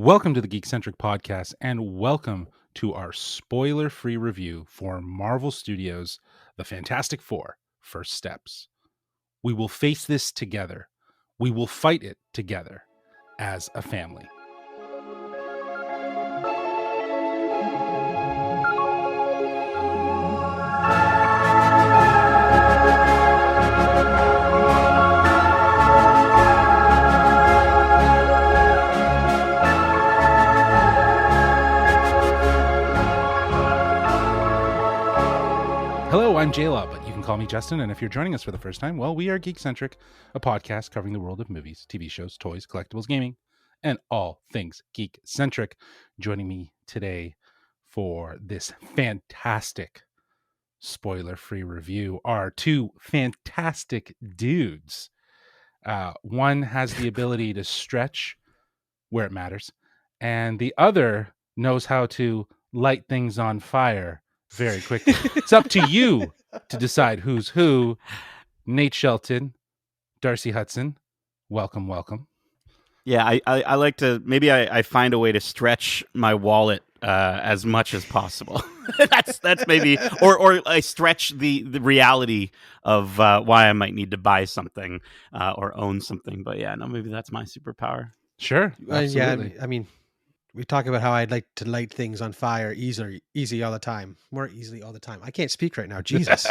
Welcome to the Geekcentric podcast, and welcome to our spoiler-free review for Marvel Studios' The Fantastic Four: First Steps. We will face this together. We will fight it together as a family. Hello, I'm J-Law, but you can call me Justin, and if you're joining us for the first time, well, we are Geekcentric, a podcast covering the world of movies, TV shows, toys, collectibles, gaming, and all things geek-centric. Joining me today for this fantastic spoiler-free review are two fantastic dudes. One has the ability to stretch where it matters, and the other knows how to light things on fire very quickly. It's up to you to decide who's who. Nate Shelton, Darcy Hudson, welcome. Yeah, I like to, maybe I find a way to stretch my wallet as much as possible. that's maybe, or I stretch the reality of why I might need to buy something or own something. But yeah, no, maybe that's my superpower. Sure, absolutely. Yeah, I mean, we talk about how I'd like to light things on fire easy all the time, more easily all the time. I can't speak right now. Jesus.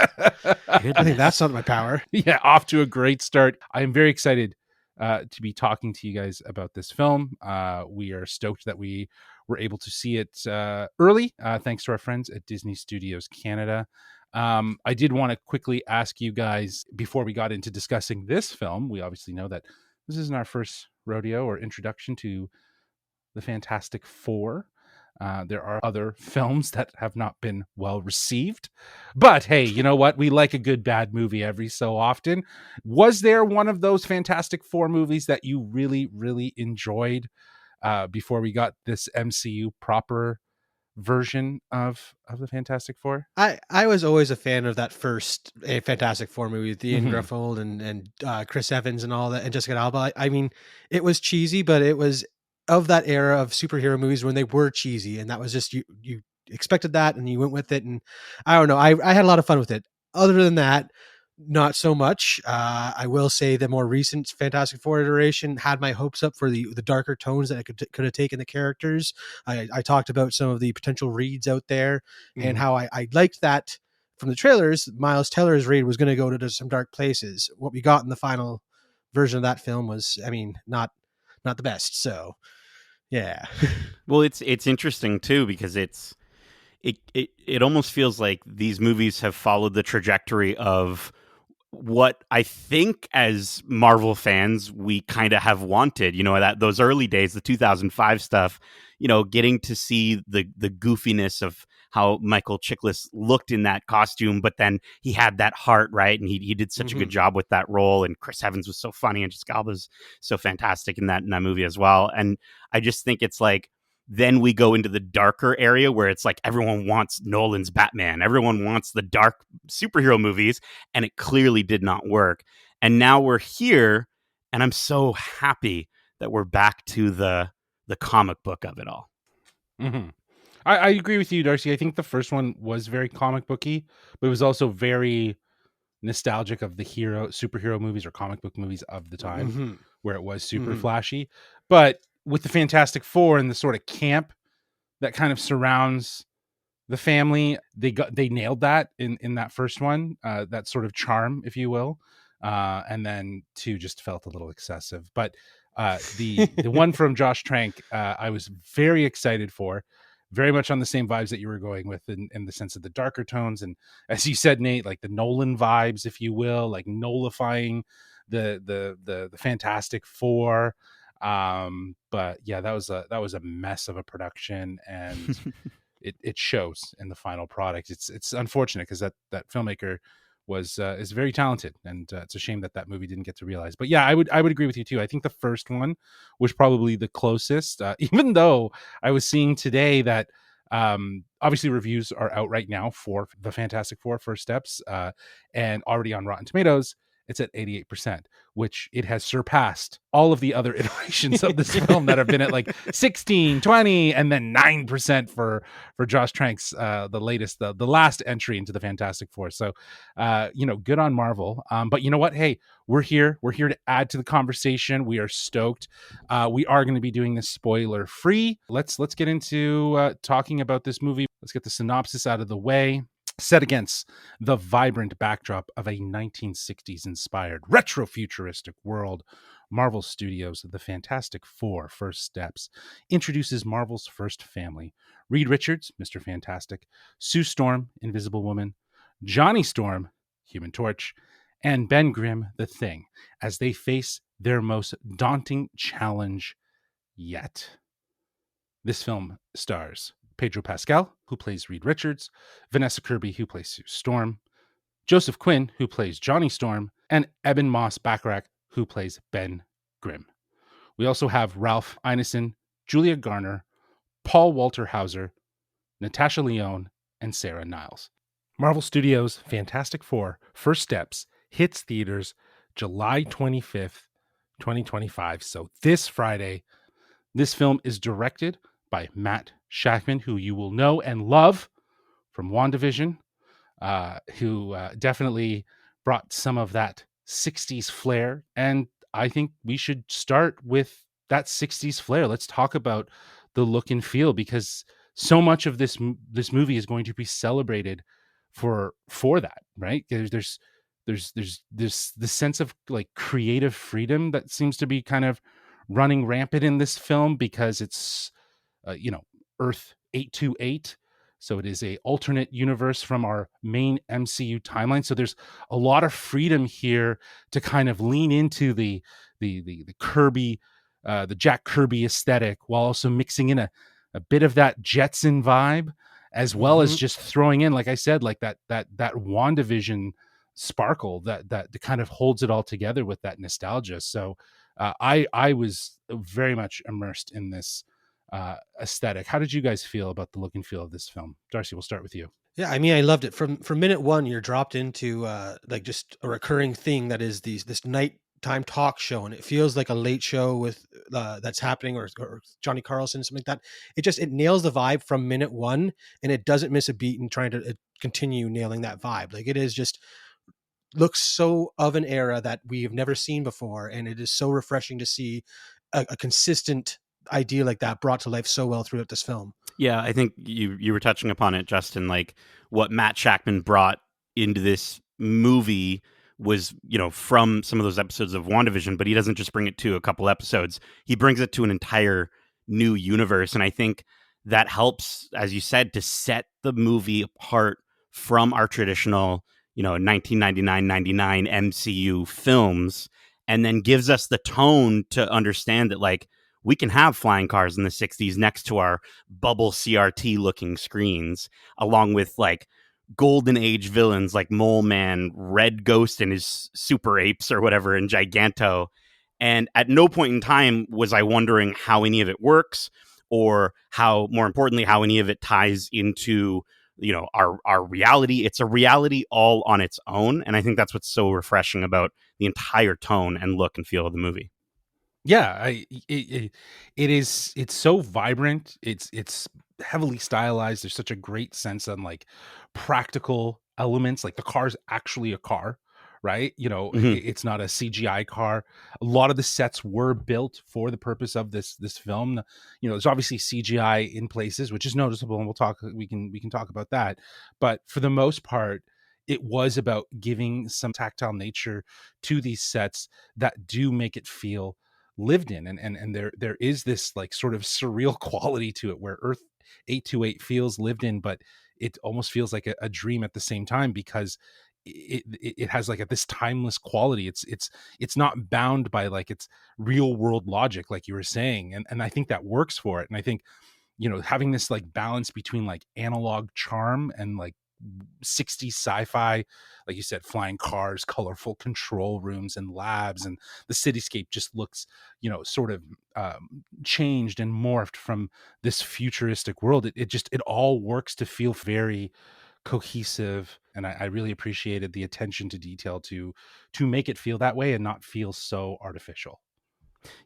I think that's not my power. Yeah, off to a great start. I am very excited to be talking to you guys about this film. We are stoked that we were able to see it early, thanks to our friends at Disney Studios Canada. I did want to quickly ask you guys, before we got into discussing this film, we obviously know that this isn't our first rodeo or introduction to the Fantastic Four. There are other films that have not been well received, but hey, you know what? We like a good bad movie every so often. Was there one of those Fantastic Four movies that you really, really enjoyed before we got this MCU proper version of the Fantastic Four? I was always a fan of that first Fantastic Four movie, with Ian Mhm. Gruffudd and Chris Evans and all that, and Jessica Alba. I mean, it was cheesy, but it was of that era of superhero movies when they were cheesy, and that was just you expected that and you went with it. And I don't know, I had a lot of fun with it. Other than that, not so much. I will say the more recent Fantastic Four iteration had my hopes up for the darker tones that I could have taken the characters. I talked about some of the potential reads out there and how I liked that from the trailers. Miles Teller's read was going to go to some dark places. What we got in the final version of that film was, I mean, not the best. So yeah. Well, it's interesting too, because it almost feels like these movies have followed the trajectory of what I think as Marvel fans we kind of have wanted, that those early days, the 2005 stuff, getting to see the goofiness of how Michael Chiklis looked in that costume, but then he had that heart, right? And he did such a good job with that role. And Chris Evans was so funny, and Jessica Alba's so fantastic in that movie as well. And I just think it's like, then we go into the darker area where it's like everyone wants Nolan's Batman. Everyone wants the dark superhero movies, and it clearly did not work. And now we're here, and I'm so happy that we're back to the comic book of it all. Mm-hmm. I agree with you, Darcy. I think the first one was very comic booky, but it was also very nostalgic of the superhero movies or comic book movies of the time, where it was super flashy. But with the Fantastic Four and the sort of camp that kind of surrounds the family, they nailed that in that first one, that sort of charm, if you will. And then 2 just felt a little excessive. But the one from Josh Trank, I was very excited for. Very much on the same vibes that you were going with, in the sense of the darker tones, and as you said, Nate, like the Nolan vibes, if you will, like nullifying the Fantastic Four. But yeah, that was a mess of a production, and it shows in the final product. It's unfortunate because that filmmaker is very talented, and it's a shame that movie didn't get to realize. But yeah, I would agree with you too. I think the first one was probably the closest, even though I was seeing today that obviously reviews are out right now for the Fantastic Four: First Steps, and already on Rotten Tomatoes, it's at 88%, which it has surpassed all of the other iterations of this film that have been at like 16, 20, and then 9% for Josh Trank's the latest, the last entry into the Fantastic Four. So good on Marvel. But you know what? Hey, we're here to add to the conversation. We are stoked. We are going to be doing this spoiler free. Let's get into talking about this movie. Let's get the synopsis out of the way. Set against the vibrant backdrop of a 1960s inspired retro-futuristic world, Marvel Studios' The Fantastic Four First Steps introduces Marvel's first family: Reed Richards, Mr. Fantastic; Sue Storm, Invisible Woman; Johnny Storm, Human Torch; and Ben Grimm, the Thing, as they face their most daunting challenge yet. This film stars Pedro Pascal, who plays Reed Richards; Vanessa Kirby, who plays Sue Storm; Joseph Quinn, who plays Johnny Storm; and Eben Moss-Bachrach, who plays Ben Grimm. We also have Ralph Ineson, Julia Garner, Paul Walter Hauser, Natasha Lyonne, and Sarah Niles. Marvel Studios' Fantastic Four First Steps hits theaters July 25th, 2025. So this Friday. This film is directed by Matt Shakman, who you will know and love from WandaVision, who definitely brought some of that 60s flair. And I think we should start with that 60s flair. Let's talk about the look and feel, because so much of this movie is going to be celebrated for that, right? There's this sense of like creative freedom that seems to be kind of running rampant in this film, because it's Earth 828, so it is a alternate universe from our main MCU timeline. So there's a lot of freedom here to kind of lean into the Kirby, the Jack Kirby aesthetic, while also mixing in a bit of that Jetson vibe, as well as just throwing in, like I said, like that WandaVision sparkle that kind of holds it all together with that nostalgia. So I was very much immersed in this aesthetic. How did you guys feel about the look and feel of this film? Darcy, we'll start with you. Yeah, I mean, I loved it. From minute one, you're dropped into like just a recurring thing that is this nighttime talk show, and it feels like a late show with that's happening, or Johnny Carlson, something like that. It nails the vibe from minute one, and it doesn't miss a beat in trying to continue nailing that vibe. Like, it is just looks so of an era that we have never seen before, and it is so refreshing to see a consistent idea like that brought to life so well throughout this film. Yeah, I think you were touching upon it, Justin. Like, what Matt Shakman brought into this movie was, from some of those episodes of WandaVision, but he doesn't just bring it to a couple episodes. He brings it to an entire new universe. And I think that helps, as you said, to set the movie apart from our traditional, 1999 MCU films, and then gives us the tone to understand that, like, we can have flying cars in the 60s next to our bubble CRT looking screens, along with like golden age villains like Mole Man, Red Ghost and his super apes or whatever in Giganto. And at no point in time was I wondering how any of it works, or how, more importantly, how any of it ties into, our reality. It's a reality all on its own. And I think that's what's so refreshing about the entire tone and look and feel of the movie. Yeah, it's so vibrant. It's heavily stylized. There's such a great sense on like practical elements. Like, the car's actually a car, right? It's not a CGI car. A lot of the sets were built for the purpose of this film. There's obviously CGI in places, which is noticeable, and we can talk about that. But for the most part, it was about giving some tactile nature to these sets that do make it feel lived in, and there is this like sort of surreal quality to it, where Earth 828 feels lived in, but it almost feels like a dream at the same time, because it has like this timeless quality. It's not bound by like its real world logic, like you were saying, and I think that works for it. And I think having this like balance between like analog charm and like 60s sci-fi, like you said, flying cars, colorful control rooms and labs, and the cityscape just looks sort of changed and morphed from this futuristic world. It all works to feel very cohesive, and I really appreciated the attention to detail to make it feel that way and not feel so artificial.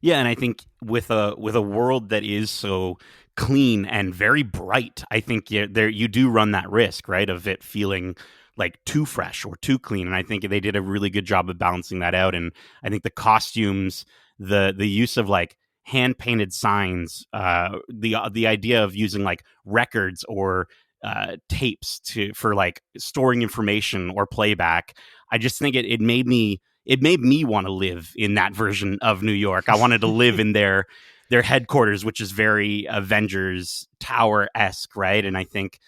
Yeah, and I think with a world that is so clean and very bright, I think there you do run that risk, right, of it feeling like too fresh or too clean. And I think they did a really good job of balancing that out. And I think the costumes, the use of like hand painted signs, the idea of using like records or tapes for like storing information or playback. I just think it made me want to live in that version of New York. I wanted to live in their headquarters, which is very Avengers Tower-esque, right? And I think,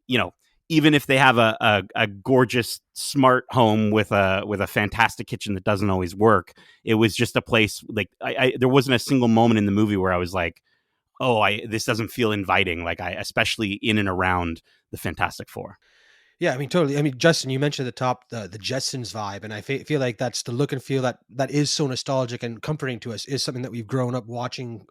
you know, even if they have a gorgeous smart home with a fantastic kitchen that doesn't always work, it was just a place like there wasn't a single moment in the movie where I was like, oh, this doesn't feel inviting, like especially in and around the Fantastic Four. Yeah, I mean, totally. I mean, Justin, you mentioned at the top the Jetsons vibe, and I feel like that's the look and feel that is so nostalgic and comforting to us. Is something that we've grown up watching.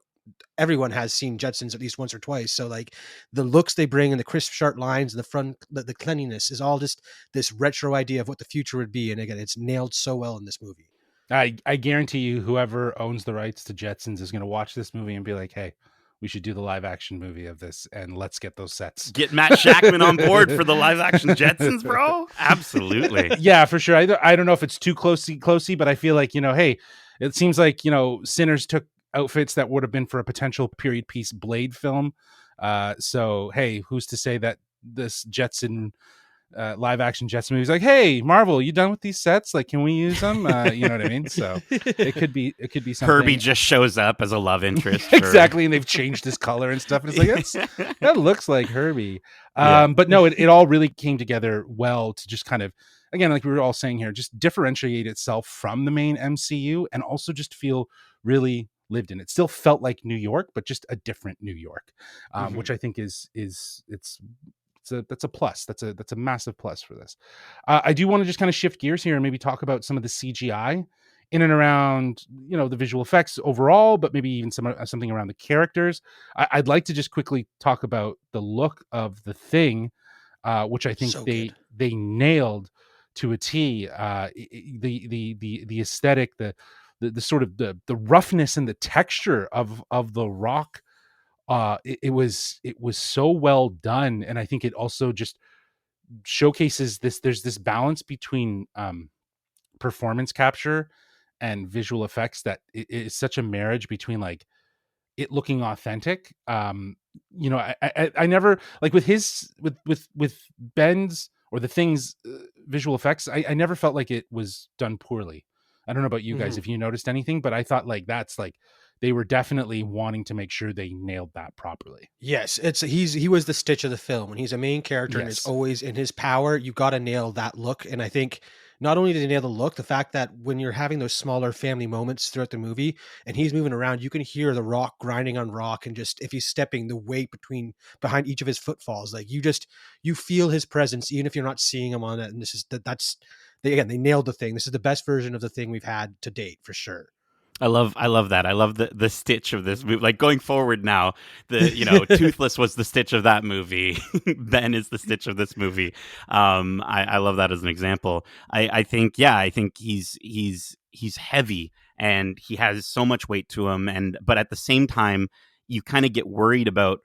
Everyone has seen Jetsons at least once or twice. So like the looks they bring and the crisp, sharp lines and the front, the cleanliness is all just this retro idea of what the future would be. And again, it's nailed so well in this movie. I guarantee you, whoever owns the rights to Jetsons is going to watch this movie and be like, "Hey, we should do the live action movie of this, and let's get those sets." Get Matt Shackman on board for the live action Jetsons, bro. Absolutely. Yeah, for sure. I don't know if it's too closey, but I feel like, hey, it seems like, Sinners took outfits that would have been for a potential period piece Blade film. So hey, who's to say that this Jetson live action Jetson movie is like, hey, Marvel, you done with these sets? Like, can we use them? You know what I mean? So it could be something. Herbie just shows up as a love interest. Exactly, and they've changed his color and stuff. And it's like, that looks like Herbie. Yeah. But no, it all really came together well to just kind of, again, like we were all saying here, just differentiate itself from the main MCU and also just feel really lived in. It still felt like New York, but just a different New York, which I think that's a plus. That's a massive plus for this. I do want to just kind of shift gears here and maybe talk about some of the CGI in and around, the visual effects overall, but maybe even something around the characters. I'd like to just quickly talk about the look of the Thing, which I think So they good. nailed to a T. The aesthetic, the sort of the roughness and the texture of the rock. It was so well done, and I think it also just showcases this. There's this balance between performance capture and visual effects that is such a marriage between like it looking authentic. I never, like, with his with Ben's or the Thing's visual effects, I never felt like it was done poorly. I don't know about you guys if you noticed anything, but I thought like that's like they were definitely wanting to make sure they nailed that properly. Yes, he was the Stitch of the film. When he's a main character and is Yes. always in his power, you got to nail that look. And I think not only did he nail the look, the fact that when you're having those smaller family moments throughout the movie and he's moving around, you can hear the rock grinding on rock, and just if he's stepping, the weight behind each of his footfalls, like you feel his presence even if you're not seeing him on it. And they nailed the Thing. This is the best version of the Thing we've had to date for sure. I love that. I love the Stitch of this movie. Like going forward now, Toothless was the Stitch of that movie. Ben is the Stitch of this movie. I love that as an example. I think he's heavy and he has so much weight to him, but at the same time, you kind of get worried about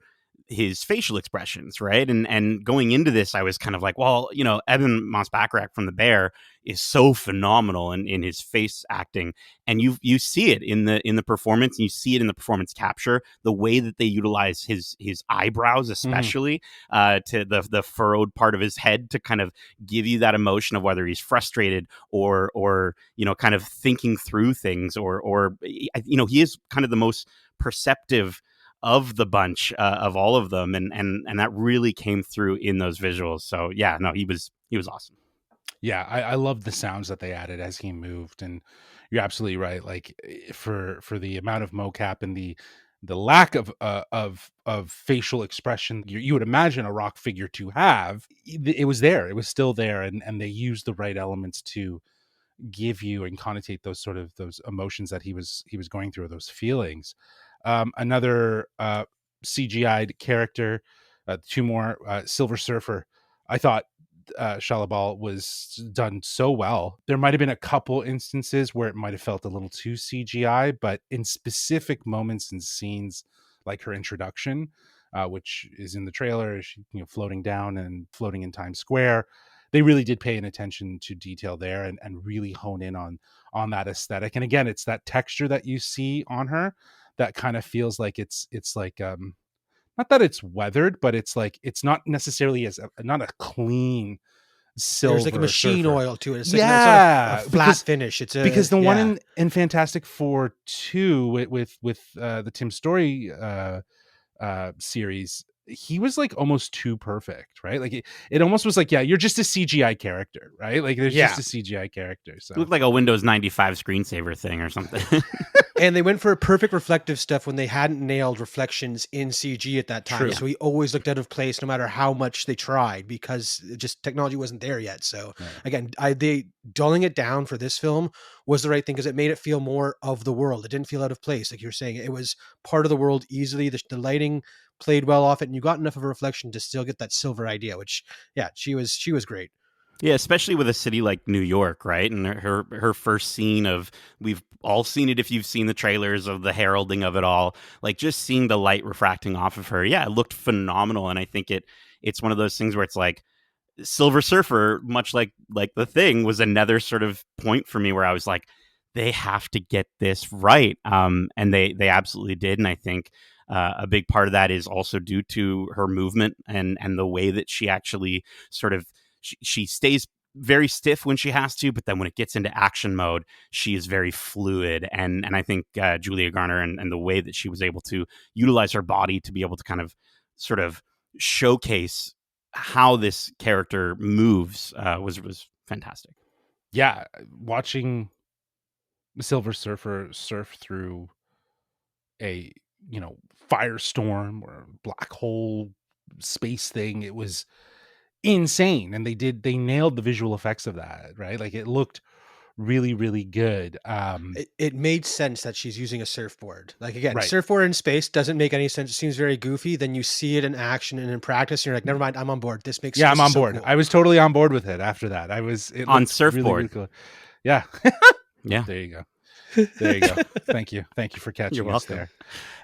his facial expressions, right? And going into this, I was kind of like, well, Evan Moss-Bachrach from The Bear is so phenomenal in his face acting, and you see it in the performance, and you see it in the performance capture, the way that they utilize his eyebrows, especially to the furrowed part of his head, to kind of give you that emotion of whether he's frustrated or kind of thinking through things, or he is kind of the most perceptive of the bunch, of all of them, and that really came through in those visuals. So yeah, no, he was awesome. Yeah, I love the sounds that they added as he moved, and you're absolutely right. Like, for the amount of mocap and the lack of facial expression you would imagine a rock figure to have, it was there. It was still there, and they used the right elements to give you and connotate those emotions that he was going through, those feelings. Another CGI'd character, two more, Silver Surfer. I thought Shalabal was done so well. There might have been a couple instances where it might have felt a little too CGI, but in specific moments and scenes, like her introduction, which is in the trailer, she, floating down and floating in Times Square, they really did pay an attention to detail there and really hone in on that aesthetic. And again, it's that texture that you see on her that kind of feels like it's like not that it's weathered, but it's like it's not necessarily not a clean There's like a silver machine surfer. oil to it. It's Yeah, like, it's not a flat finish. It's because the one in Fantastic Four 2 with the Tim Story series, he was like almost too perfect, right? Like it almost was like, yeah, you're just a CGI character, right? Like there's just a CGI character. So it looked like a Windows 95 screensaver thing or something. And they went for perfect reflective stuff when they hadn't nailed reflections in CG at that time. True. So he always looked out of place no matter how much they tried, because just technology wasn't there yet. So again, they dulling it down for this film was the right thing, because it made it feel more of the world. It didn't feel out of place. Like you're saying, it was part of the world easily. The lighting played well off it, and you got enough of a reflection to still get that silver idea, which she was great. Yeah, especially with a city like New York, right? And her first scene of, we've all seen it if you've seen the trailers, of the heralding of it all, like just seeing the light refracting off of her. Yeah, it looked phenomenal. And I think it's one of those things where it's like Silver Surfer, much like The Thing, was another sort of point for me where I was like, they have to get this right. And they absolutely did. And I think a big part of that is also due to her movement and the way that she actually sort of, she stays very stiff when she has to, but then when it gets into action mode, she is very fluid. And I think Julia Garner and the way that she was able to utilize her body to be able to kind of sort of showcase how this character moves was fantastic. Yeah, watching Silver Surfer surf through a firestorm or black hole space thing, it was insane. And they nailed the visual effects of that, right? Like it looked really, really good. It made sense that she's using a surfboard. Like again, Right. surfboard in space doesn't make any sense. It seems very goofy. Then you see it in action and in practice, and you're like, never mind, I'm on board. This makes I'm on so board. cool. I was totally on board with it after that. It on looked surfboard. really, really cool. Yeah. Yeah. There you go. There you go. Thank you for catching You're us welcome. there.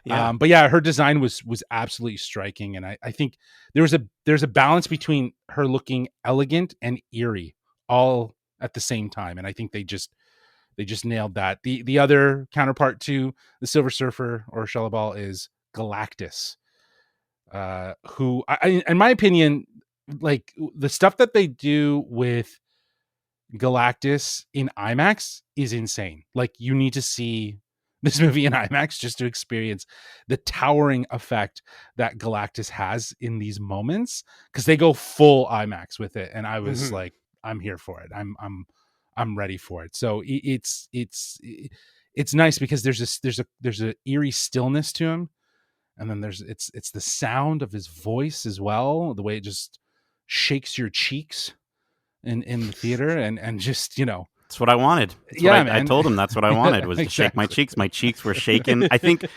Yeah. But yeah, her design was absolutely striking, and I think there's a balance between her looking elegant and eerie all at the same time, and I think they just nailed that. The other counterpart to the Silver Surfer or Shalabal is Galactus, who in my opinion, like the stuff that they do with Galactus in IMAX is insane. Like you need to see this movie in IMAX just to experience the towering effect that Galactus has in these moments, because they go full IMAX with it, and I was like, I'm here for it. I'm ready for it. So it's nice because there's a eerie stillness to him, and then it's the sound of his voice as well, the way it just shakes your cheeks in the theater, and just That's what I wanted. I told him that's what I wanted, was to shake my cheeks. My cheeks were shaking. I think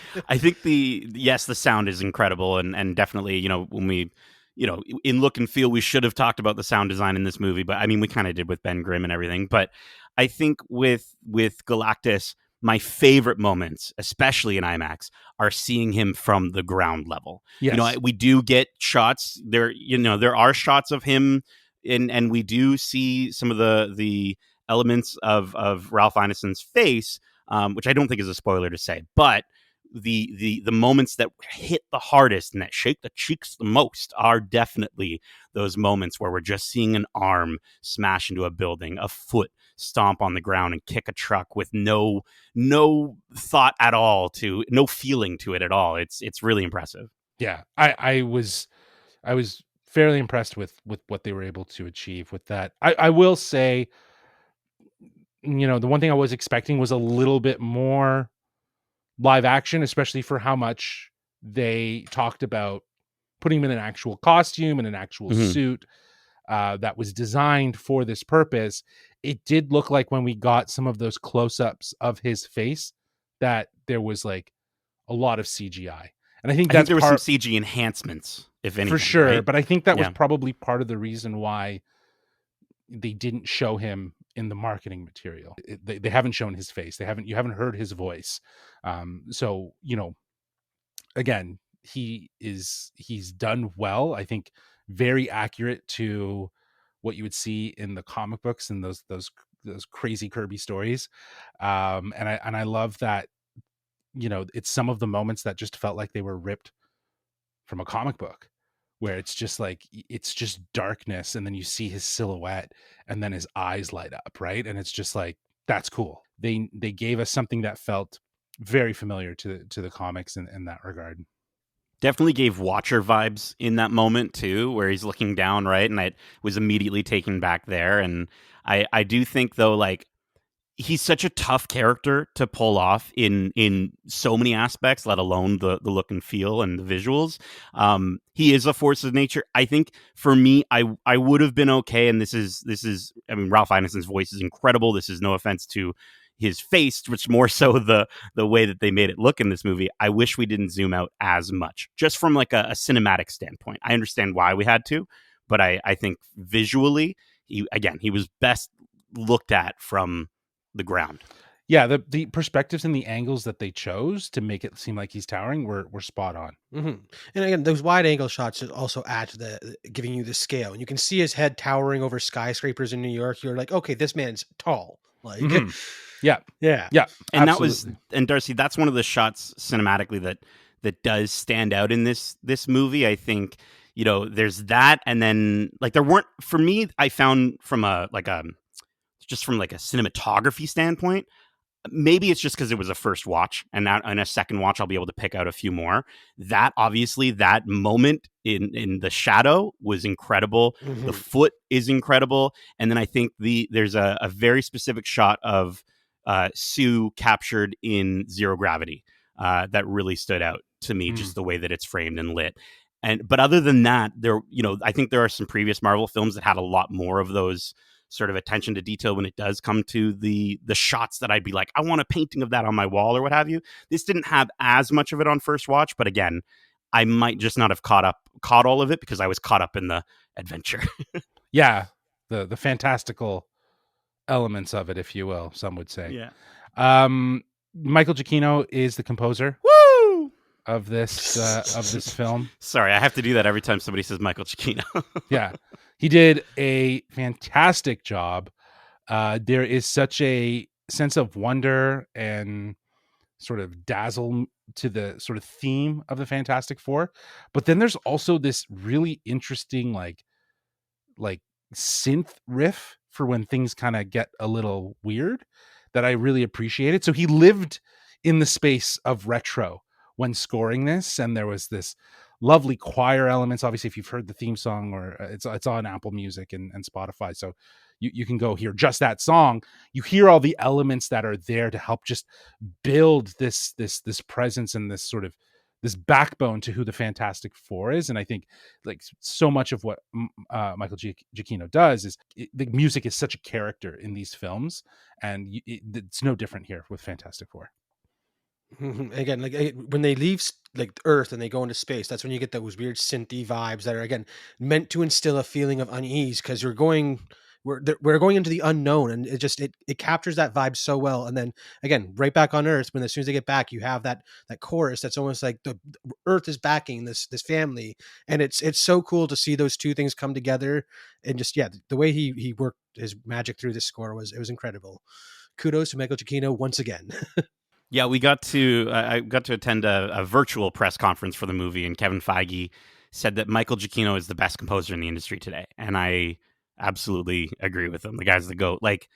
the sound is incredible, and definitely, when we, in look and feel, we should have talked about the sound design in this movie, but I mean, we kind of did with Ben Grimm and everything. But I think with Galactus, my favorite moments, especially in IMAX, are seeing him from the ground level. Yes. We do get shots there. There are shots of him, and we do see some of the elements of Ralph Ineson's face, which I don't think is a spoiler to say, but the moments that hit the hardest and that shake the cheeks the most are definitely those moments where we're just seeing an arm smash into a building, a foot stomp on the ground and kick a truck with no thought at all, no feeling to it at all. It's really impressive. Yeah, I was fairly impressed with what they were able to achieve with that. I will say, the one thing I was expecting was a little bit more live action, especially for how much they talked about putting him in an actual costume and an actual suit that was designed for this purpose. It did look like when we got some of those close-ups of his face that there was like a lot of CGI. And I think there was some CG enhancements, if anything. For sure. Right? But I think that was probably part of the reason why they didn't show him in the marketing material. They haven't shown his face. You haven't heard his voice. So, again, he's done well. I think very accurate to what you would see in the comic books and those crazy Kirby stories. And I love that, it's some of the moments that just felt like they were ripped from a comic book, where it's just like, it's just darkness, and then you see his silhouette, and then his eyes light up, right? And it's just like, that's cool. They gave us something that felt very familiar to the comics in that regard. Definitely gave Watcher vibes in that moment too, where he's looking down, right? And I was immediately taken back there. And I do think though, like, he's such a tough character to pull off in so many aspects, let alone the look and feel and the visuals. He is a force of nature. I think for me, I would have been okay. And this is I mean, Ralph Ineson's voice is incredible. This is no offense to his face, which more so the way that they made it look in this movie. I wish we didn't zoom out as much, just from like a cinematic standpoint. I understand why we had to, but I think visually, he was best looked at from the ground. Yeah, the perspectives and the angles that they chose to make it seem like he's towering were spot on. And again, those wide angle shots also add to the giving you the scale, and you can see his head towering over skyscrapers in New York. You're like, okay, this man's tall. Like, yeah, yeah. absolutely. And that was, and Darcy, that's one of the shots cinematically that does stand out in this movie. I think, there's that, and then like there weren't, for me, I found from a cinematography standpoint, maybe it's just because it was a first watch, and now on a second watch I'll be able to pick out a few more. That obviously, that moment in the shadow was incredible. The foot is incredible, and then I think there's a very specific shot of Sue captured in zero gravity that really stood out to me, just the way that it's framed and lit. But other than that, I think there are some previous Marvel films that had a lot more of those sort of attention to detail when it does come to the shots that I'd be like, I want a painting of that on my wall or what have you. This didn't have as much of it on first watch, but again, I might just not have caught all of it because I was caught up in the adventure. Yeah, the fantastical elements of it, if you will, some would say. Yeah. Michael Giacchino is the composer. Woo! Of this film. Sorry, I have to do that every time somebody says Michael Giacchino. Yeah, he did a fantastic job. There is such a sense of wonder and sort of dazzle to the sort of theme of the Fantastic Four, but then there's also this really interesting like synth riff for when things kind of get a little weird that I really appreciated. So he lived in the space of retro when scoring this, and there was this lovely choir elements. Obviously, if you've heard the theme song, or it's on Apple Music and Spotify, so you can go hear just that song. You hear all the elements that are there to help just build this presence and this sort of this backbone to who the Fantastic Four is. And I think like so much of what Michael Giacchino does is the music is such a character in these films, and it's no different here with Fantastic Four. Again, like when they leave like Earth and they go into space, that's when you get those weird synthy vibes that are again meant to instill a feeling of unease because we're going into the unknown, and it captures that vibe so well. And then again, right back on Earth, when as soon as they get back, you have that chorus that's almost like the Earth is backing this family, and it's so cool to see those two things come together. And just the way he worked his magic through this score was incredible. Kudos to Michael Giacchino once again. Yeah, I got to attend a virtual press conference for the movie, and Kevin Feige said that Michael Giacchino is the best composer in the industry today, and I absolutely agree with him. The guy's the GOAT. Like,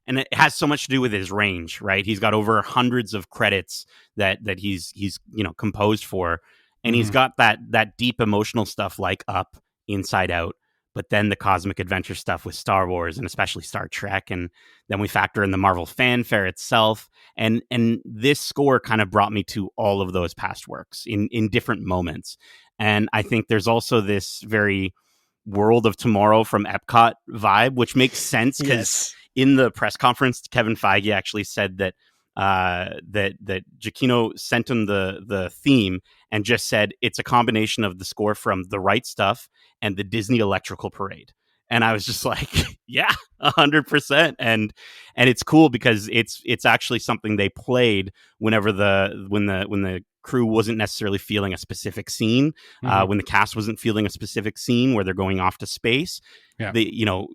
and it has so much to do with his range, right? He's got over hundreds of credits that he's composed for, and he's got that deep emotional stuff like Up, Inside Out, but then the cosmic adventure stuff with Star Wars and especially Star Trek, and then we factor in the Marvel fanfare itself, and this score kind of brought me to all of those past works in different moments. And I think there's also this very World of Tomorrow from Epcot vibe, which makes sense because in the press conference, Kevin Feige actually said that that Giacchino sent him the theme and just said it's a combination of the score from The Right Stuff and the Disney Electrical Parade. And I was just like, yeah, 100%. And it's cool because it's actually something they played whenever when the crew wasn't necessarily feeling a specific scene, when the cast wasn't feeling a specific scene where they're going off to space. Yeah.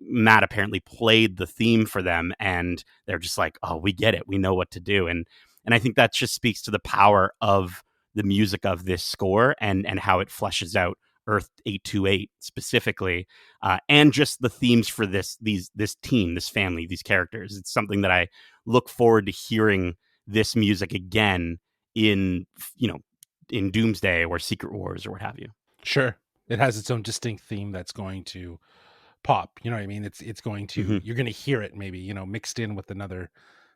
Matt apparently played the theme for them, and they're just like, oh, we get it, we know what to do. And I think that just speaks to the power of the music of this score and how it fleshes out Earth 828 specifically, and just the themes for this team, this family, these characters. It's something that I look forward to hearing this music again in Doomsday or Secret Wars or what have you. Sure, it has its own distinct theme that's going to pop. You know what I mean? It's going to you're going to hear it maybe mixed in with another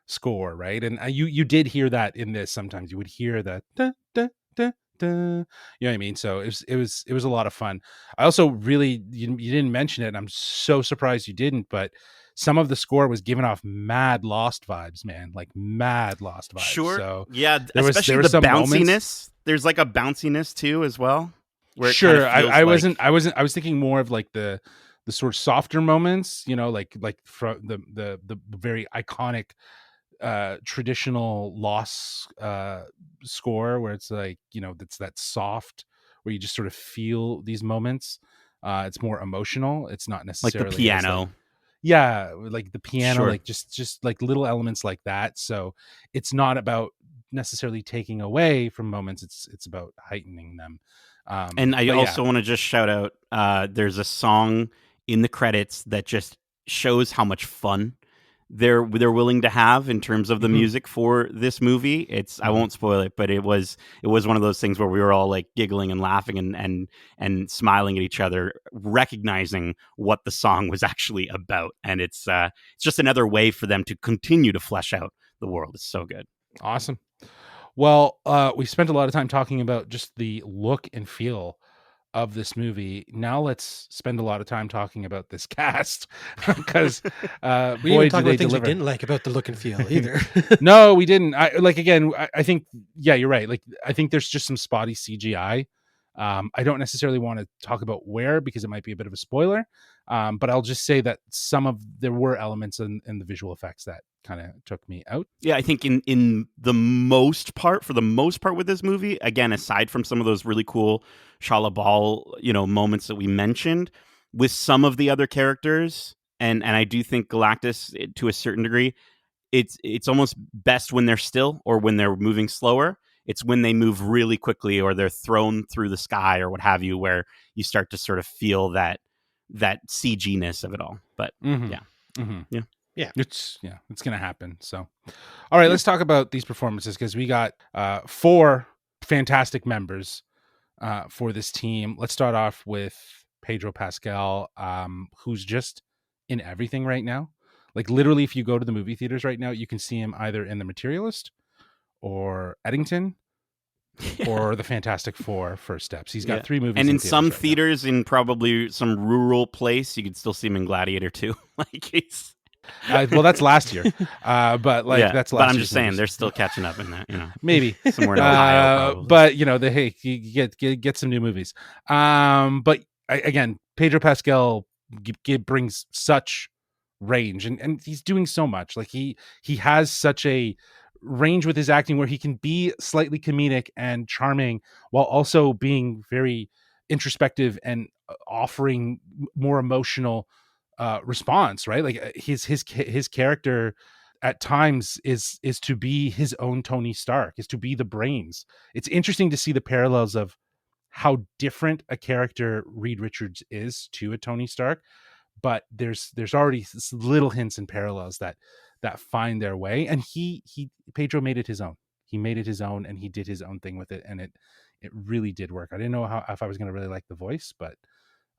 score, right? And you did hear that in this. Sometimes you would hear that da, da, da, da, you know what I mean? So it was a lot of fun. I also really you didn't mention it, and I'm so surprised you didn't, but some of the score was giving off mad Lost vibes, man, like mad Lost vibes. Sure. So yeah, especially the bounciness. Moments. There's like a bounciness too as well. Sure, I was thinking more of like the sort of softer moments, like from the very iconic traditional Lost score where it's like that's that soft where you just sort of feel these moments. It's more emotional. It's not necessarily like the piano. Like the piano, sure. Like just like little elements like that. So it's not about necessarily taking away from moments. It's about heightening them. And I also want to just shout out, there's a song in the credits that just shows how much fun they're willing to have in terms of the music for this movie. It's I won't spoil it, but it was one of those things where we were all like giggling and laughing and smiling at each other, recognizing what the song was actually about. And it's just another way for them to continue to flesh out the world. It's so good. Awesome. Well, we spent a lot of time talking about just the look and feel of this movie. Now let's spend a lot of time talking about this cast because we didn't talk about things we didn't like about the look and feel either. No, we didn't. I think you're right. Like I think there's just some spotty CGI. I don't necessarily want to talk about where because it might be a bit of a spoiler. But I'll just say that there were elements in the visual effects that kind of took me out. Yeah, I think in the most part, for the most part with this movie, again, aside from some of those really cool Shala Ball, moments that we mentioned, with some of the other characters, and I do think Galactus, to a certain degree, it's almost best when they're still or when they're moving slower. It's when they move really quickly or they're thrown through the sky or what have you, where you start to sort of feel that CG-ness of it all. But yeah. It's gonna happen. So all right, let's talk about these performances because we got 4 fantastic members for this team. Let's start off with Pedro Pascal, who's just in everything right now. Like literally, if you go to the movie theaters right now, you can see him either in The Materialist or Eddington or the Fantastic Four First Steps. He's got 3 movies. And in some theaters in probably some rural place, you could still see him in Gladiator too. Like he's well, that's last year. But that's last But I'm just saying movies. they're still catching up in that, Maybe somewhere in Ohio. But you get some new movies. But again, Pedro Pascal brings such range and he's doing so much. Like he has such a range with his acting where he can be slightly comedic and charming while also being very introspective and offering more emotional response, right? Like his character at times is to be his own Tony Stark, is to be the brains. It's interesting to see the parallels of how different a character Reed Richards is to a Tony Stark, but there's already little hints and parallels that find their way, and Pedro made it his own. He made it his own, and he did his own thing with it, and it really did work. I didn't know if I was going to really like the voice, but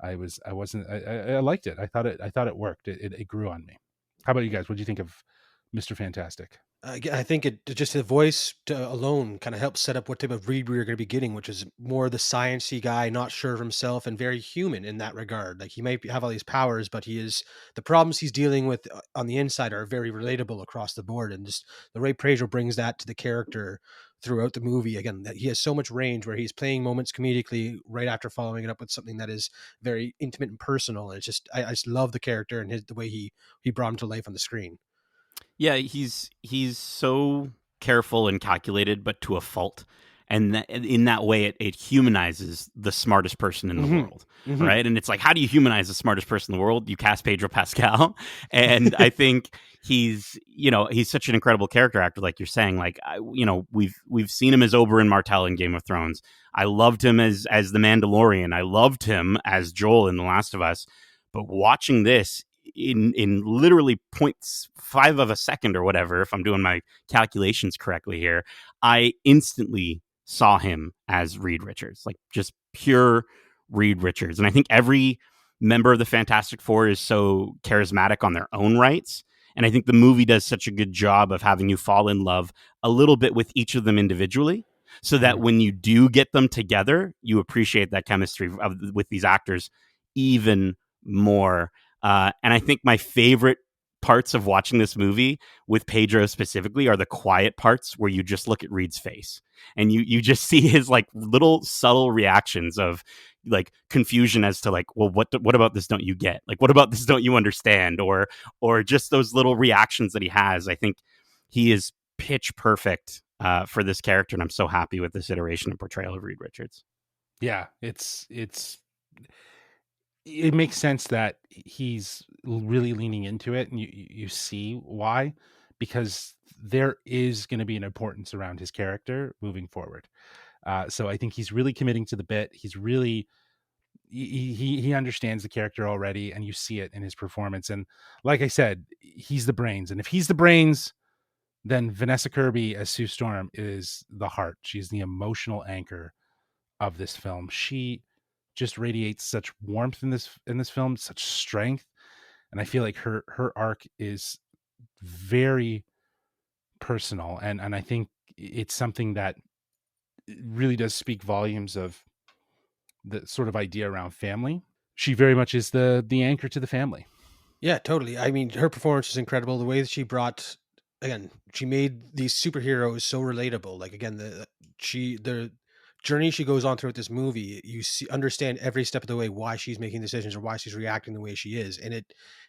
I liked it. I thought it worked. It grew on me. How about you guys? What do you think of Mr. Fantastic? I think just the voice alone kind of helps set up what type of Reed we're going to be getting, which is more the sciencey guy, not sure of himself, and very human in that regard. Like he might have all these powers, but the problems he's dealing with on the inside are very relatable across the board. And just the way Pedro brings that to the character throughout the movie. Again, that he has so much range where he's playing moments comedically right after following it up with something that is very intimate and personal. And it's just, I just love the character and the way he brought him to life on the screen. Yeah, he's so careful and calculated, but to a fault. And in that way, it humanizes the smartest person in the world, right? And it's like, how do you humanize the smartest person in the world? You cast Pedro Pascal, and I think he's such an incredible character actor, like you're saying. Like, we've seen him as Oberyn Martell in Game of Thrones. I loved him as the Mandalorian. I loved him as Joel in The Last of Us. But watching this in literally 0.5 of a second or whatever, if I'm doing my calculations correctly here, I instantly saw him as Reed Richards, like just pure Reed Richards. And I think every member of the Fantastic Four is so charismatic on their own rights. And I think the movie does such a good job of having you fall in love a little bit with each of them individually, so that when you do get them together, you appreciate that chemistry with these actors even more. And I think my favorite parts of watching this movie with Pedro specifically are the quiet parts where you just look at Reed's face and you just see his like little subtle reactions of like confusion as to like, well, what about this don't you get? Like, what about this don't you understand? Or just those little reactions that he has. I think he is pitch perfect for this character, and I'm so happy with this iteration and portrayal of Reed Richards. Yeah, it makes sense that he's really leaning into it, and you see why, because there is going to be an importance around his character moving forward. So I think he's really committing to the bit. He's really he understands the character already, and you see it in his performance. And like I said, he's the brains, and if he's the brains, then Vanessa Kirby as Sue Storm is the heart. She's the emotional anchor of this film. She just radiates such warmth in this film, such strength, and I feel like her arc is very personal, and I think it's something that really does speak volumes of the sort of idea around family. She very much is the anchor to the family. Yeah, totally. I mean, her performance is incredible. The way that she made these superheroes so relatable. Like again, the journey she goes on throughout this movie, you understand every step of the way why she's making decisions or why she's reacting the way she is, and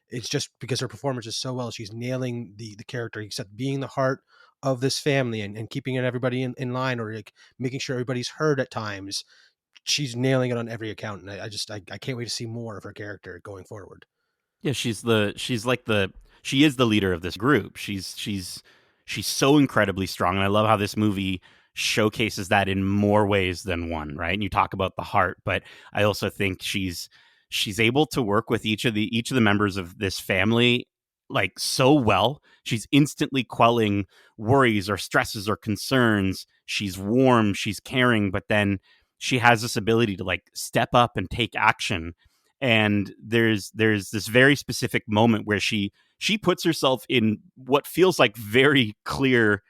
it's just because her performance is so well. She's nailing the character, except being the heart of this family and keeping everybody in line, or like making sure everybody's heard at times. She's nailing it on every account, and I can't wait to see more of her character going forward. Yeah, she is the leader of this group. She's so incredibly strong, and I love how this movie showcases that in more ways than one. Right, and you talk about the heart, but I also think she's able to work with each of the members of this family like so well. She's instantly quelling worries or stresses or concerns. She's warm, she's caring, but then she has this ability to like step up and take action. And there's this very specific moment where she puts herself in what feels like very clear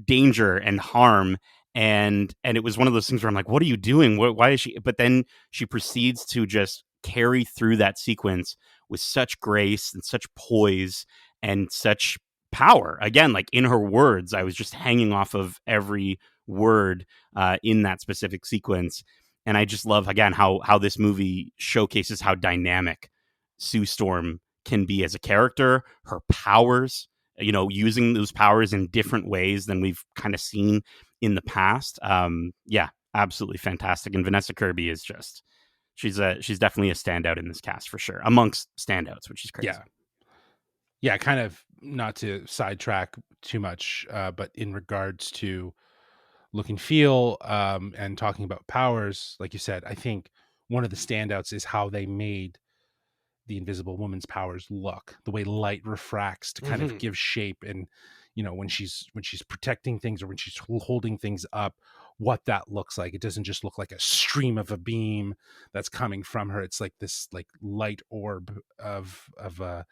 danger and harm, and it was one of those things where I'm like, what are you doing? Why is she? But then she proceeds to just carry through that sequence with such grace and such poise and such power. Again, like in her words, I was just hanging off of every word in that specific sequence. And I just love, again, how this movie showcases how dynamic Sue Storm can be as a character, her powers, using those powers in different ways than we've kind of seen in the past. Yeah, absolutely fantastic. And Vanessa Kirby is just, she's definitely a standout in this cast for sure, amongst standouts, which is crazy. Yeah, kind of not to sidetrack too much, but in regards to look and feel, and talking about powers, like you said, I think one of the standouts is how they made the Invisible Woman's powers look, the way light refracts to kind of give shape, and when she's protecting things or when she's holding things up, what that looks like. It doesn't just look like a stream of a beam that's coming from her. It's like this like light orb of a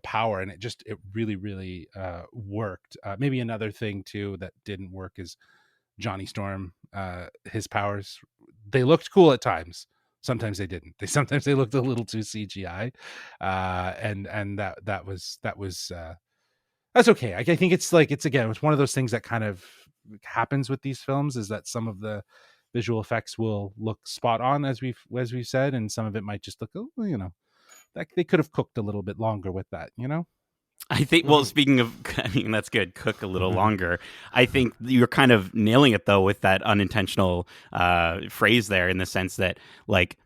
power, and it really worked. Maybe another thing too that didn't work is Johnny Storm. His powers, they looked cool at times. Sometimes they didn't. Sometimes they looked a little too CGI, and that's okay. I think it's one of those things that kind of happens with these films is that some of the visual effects will look spot on, as we've said, and some of it might just look, like they could have cooked a little bit longer with that. I think, well, speaking of, I mean, that's good. Cook a little longer. I think you're kind of nailing it, though, with that unintentional phrase there, in the sense that, like,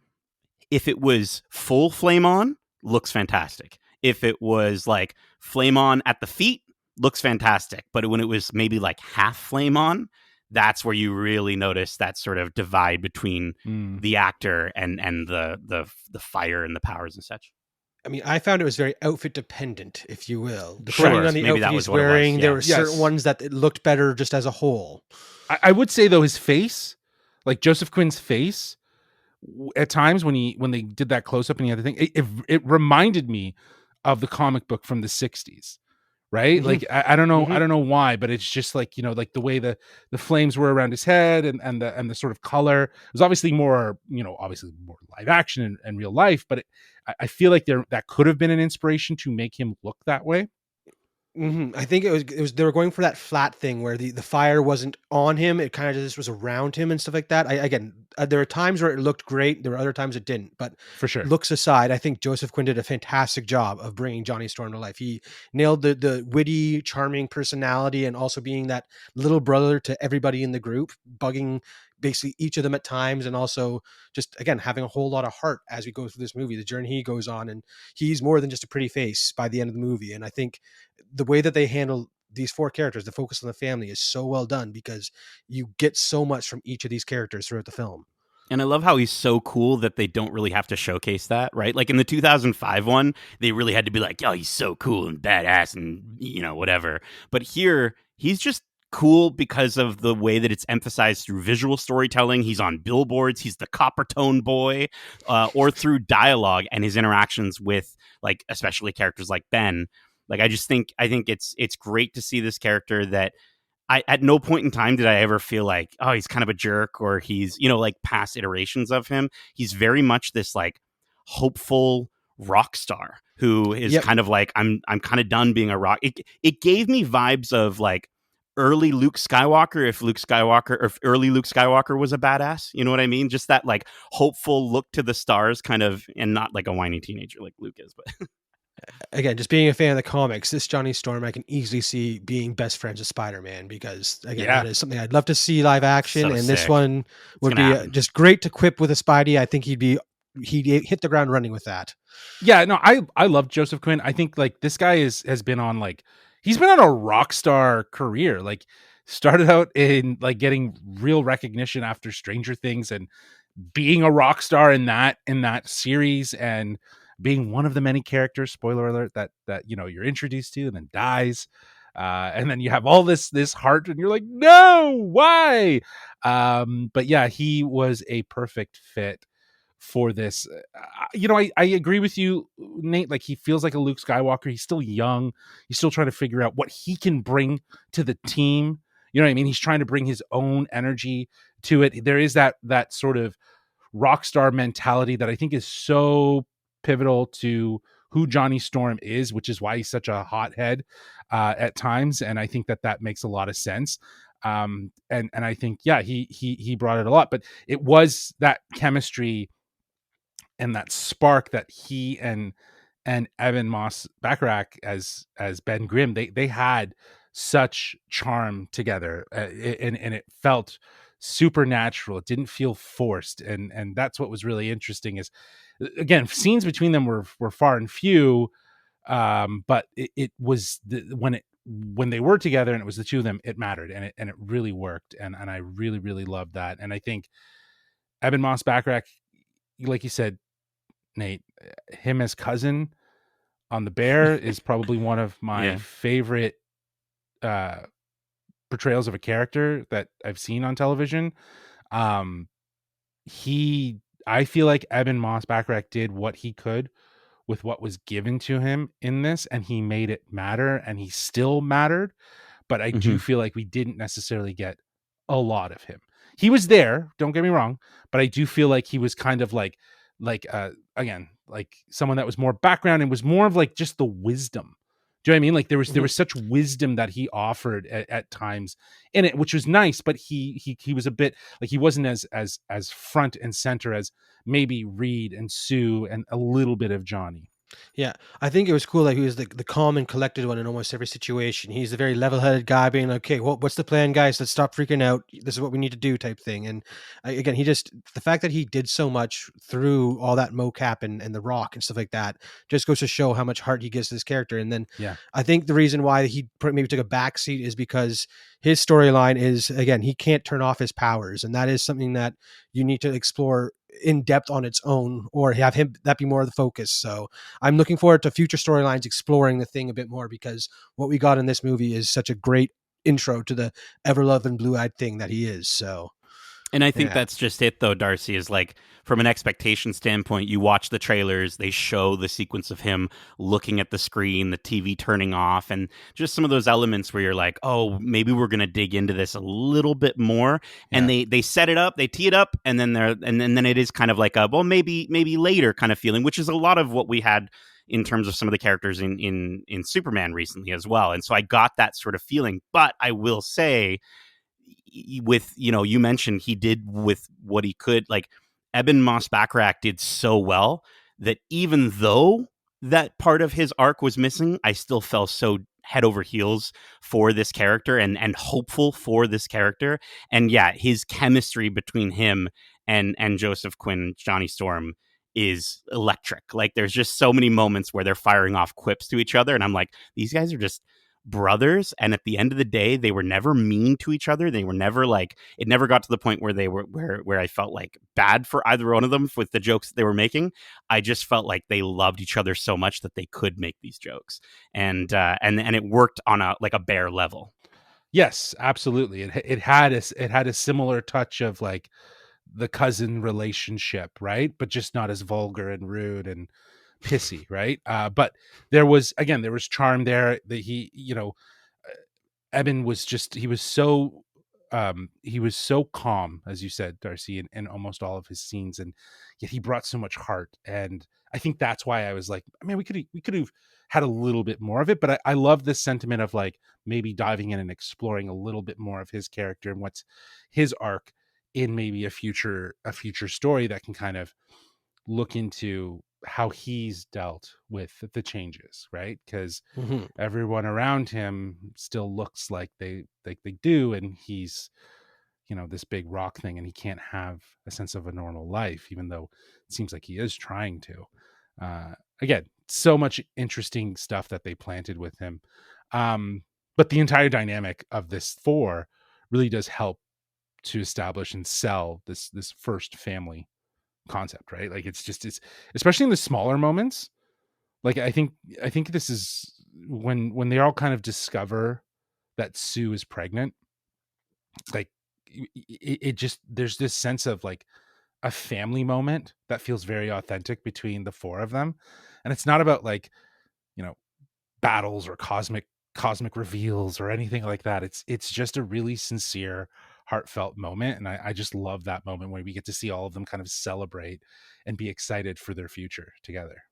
if it was full flame on, looks fantastic. If it was like flame on at the feet, looks fantastic. But when it was maybe like half flame on, that's where you really notice that sort of divide between the actor and the fire and the powers and such. I mean, I found it was very outfit dependent, if you will. Sure. Depending on the Maybe outfit that he's was what it was, wearing, yeah. there were Yes. certain ones that it looked better just as a whole. I would say though, his face, like Joseph Quinn's face, at times when they did that close up and the other thing, it reminded me of the comic book from the 60s. Right. Like, I don't know. I don't know why, but it's just like, like the way the flames were around his head and the sort of color. It was obviously more, obviously more live action and real life, but I feel like that could have been an inspiration to make him look that way. I think it was they were going for that flat thing where the fire wasn't on him; it kind of just was around him and stuff like that. There are times where it looked great, there were other times it didn't. But For sure. looks aside, I think Joseph Quinn did a fantastic job of bringing Johnny Storm to life. He nailed the witty, charming personality, and also being that little brother to everybody in the group, bugging basically each of them at times, and also just again having a whole lot of heart as we go through this movie, the journey he goes on, and he's more than just a pretty face by the end of the movie. And I think the way that they handle these four characters, the focus on the family, is so well done because you get so much from each of these characters throughout the film. And I love how he's so cool that they don't really have to showcase that, right? Like in the 2005 one, they really had to be like, oh, he's so cool and badass and, whatever. But here, he's just cool because of the way that it's emphasized through visual storytelling. He's on billboards. He's the copper tone boy, or through dialogue and his interactions with, like, especially characters like Ben. Like, I think it's great to see this character that at no point in time did I ever feel like, oh, he's kind of a jerk, or he's, like past iterations of him. He's very much this like hopeful rock star who is kind of like, I'm kind of done being a rock. It gave me vibes of like early Luke Skywalker, if early Luke Skywalker was a badass, you know what I mean? Just that like hopeful look to the stars kind of, and not like a whiny teenager like Luke is, but again, just being a fan of the comics, this Johnny Storm, I can easily see being best friends with Spider-Man because, again, that is something I'd love to see live action. So and sick. This one would be just great to quip with a Spidey. I think he'd hit the ground running with that. Yeah, no, I love Joseph Quinn. I think like this guy has been on like, he's been on a rock star career. Like, started out in like getting real recognition after Stranger Things and being a rock star in that series and being one of the many characters, spoiler alert, that you're introduced to and then dies. And then you have all this heart and you're like, no, why? But yeah, he was a perfect fit for this. I agree with you, Nate. Like, he feels like a Luke Skywalker. He's still young. He's still trying to figure out what he can bring to the team. You know what I mean? He's trying to bring his own energy to it. There is that sort of rock star mentality that I think is so pivotal to who Johnny Storm is, which is why he's such a hothead at times. And I think that makes a lot of sense. And I think, yeah, he brought it a lot, but it was that chemistry and that spark that he and Evan Moss Bacharach as Ben Grimm, they had such charm together, and it felt supernatural. It didn't feel forced, and that's what was really interesting. Is, again, scenes between them were far and few, but it was when they were together and it was the two of them, it mattered, and it really worked, and I really really loved that. And I think Evan Moss Bacharach, like you said, Nate, him as cousin on The Bear is probably one of my favorite portrayals of a character that I've seen on television. I feel like Evan Moss Bacharach did what he could with what was given to him in this, and he made it matter, and he still mattered. But I do feel like we didn't necessarily get a lot of him. He was there, don't get me wrong, but I do feel like he was kind of like again, like someone that was more background and was more of like just the wisdom Do you know what I mean? Like there Mhm. was such wisdom that he offered at times in it, which was nice, but he was a bit like he wasn't as front and center as maybe Reed and Sue and a little bit of Johnny. Yeah, I think it was cool that he was the calm and collected one in almost every situation. He's the very level-headed guy, being like, "Okay, what's the plan, guys? Let's stop freaking out. This is what we need to do," type thing. And again, he just the fact that he did so much through all that mocap and the rock and stuff like that just goes to show how much heart he gives to this character. And then Yeah. I think the reason why he maybe took a backseat is because his storyline is, again, he can't turn off his powers, and that is something that you need to explore in depth on its own, or have him that be more of the focus. So I'm looking forward to future storylines exploring the thing a bit more, because what we got in this movie is such a great intro to the ever loving blue-eyed thing that he is. So And I think yeah. that's just it, though, Darcy, is like from an expectation standpoint, you watch the trailers, they show the sequence of him looking at the screen, the TV turning off, and just some of those elements where you're like, oh, maybe we're going to dig into this a little bit more. And Yeah. they set it up, they tee it up, and then it is kind of like a, well, maybe later kind of feeling, which is a lot of what we had in terms of some of the characters in Superman recently as well. And so I got that sort of feeling. But I will say, with, you mentioned he did with what he could, like Eben Moss Backrack did so well that even though that part of his arc was missing, I still fell so head over heels for this character and hopeful for this character. And yeah, his chemistry between him and Joseph Quinn, Johnny Storm, is electric. Like there's just so many moments where they're firing off quips to each other, and I'm like, these guys are just brothers. And at the end of the day, they were never mean to each other. They were never like, it never got to the point where they were where I felt like bad for either one of them with the jokes that they were making. I just felt like they loved each other so much that they could make these jokes, and it worked on a like a bare level. Yes, absolutely. It had a similar touch of like the cousin relationship, right? But just not as vulgar and rude and pissy, right? But there was charm there that Eben was just he was so calm, as you said, Darcy, in almost all of his scenes, and yet he brought so much heart. And I think that's why I was like, I mean, we could have had a little bit more of it, but I love this sentiment of like maybe diving in and exploring a little bit more of his character and what's his arc in maybe a future story that can kind of look into how he's dealt with the changes, right? Because Mhm. everyone around him still looks like they do, and he's this big rock thing, and he can't have a sense of a normal life, even though it seems like he is trying to. Again, so much interesting stuff that they planted with him. But the entire dynamic of this four really does help to establish and sell this first family concept, right? Like it's especially in the smaller moments. Like I think this is when they all kind of discover that Sue is pregnant. Like it just there's this sense of like a family moment that feels very authentic between the four of them, and it's not about like you know battles or cosmic reveals or anything like that. It's just a really sincere, heartfelt moment, and I just love that moment where we get to see all of them kind of celebrate and be excited for their future together.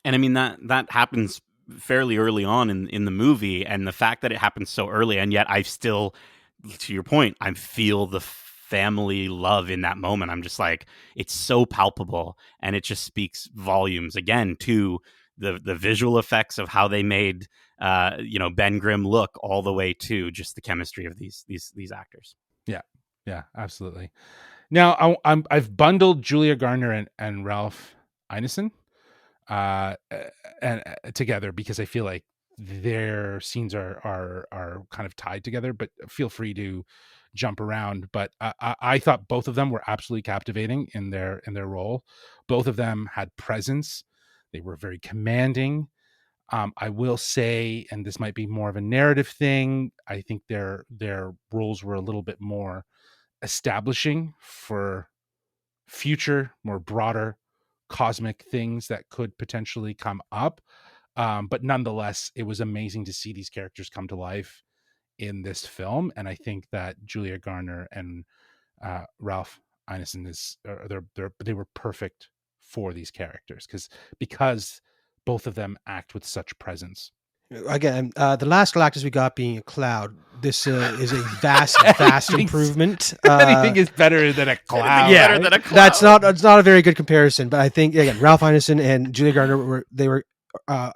And I mean that happens fairly early on in the movie, and the fact that it happens so early, and yet I still, to your point, I feel the family love in that moment. I'm just like, it's so palpable, and it just speaks volumes again to the visual effects of how they made Ben Grimm look, all the way to just the chemistry of these actors. Yeah, yeah, absolutely. Now I've bundled Julia Garner and Ralph Ineson and together because I feel like their scenes are kind of tied together. But feel free to jump around. But I thought both of them were absolutely captivating in their role. Both of them had presence. They were very commanding. I will say, and this might be more of a narrative thing, I think their roles were a little bit more establishing for future, more broader cosmic things that could potentially come up. But nonetheless, it was amazing to see these characters come to life in this film, and I think that Julia Garner and Ralph Ineson they were perfect for these characters because both of them act with such presence. Again, the last Galactus we got being a cloud. This is a vast improvement. Anything is better than a cloud. Anything's better right? than a cloud. That's not a very good comparison, but I think again, Ralph Ineson and Julia Garner were a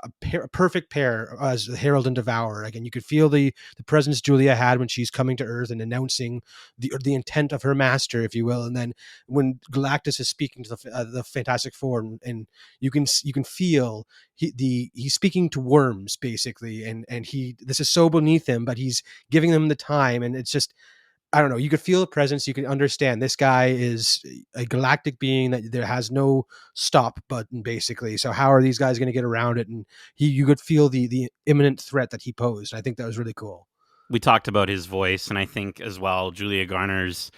perfect pair as the Herald and Devourer. Again, you could feel the presence Julia had when she's coming to Earth and announcing the intent of her master, if you will. And then when Galactus is speaking to the Fantastic Four, and you can feel he's speaking to worms basically, and this is so beneath him, but he's giving them the time, and it's just, I don't know. You could feel the presence. You can understand this guy is a galactic being that there has no stop button, basically. So how are these guys going to get around it? And you could feel the imminent threat that he posed. I think that was really cool. We talked about his voice, and I think as well Julia Garner's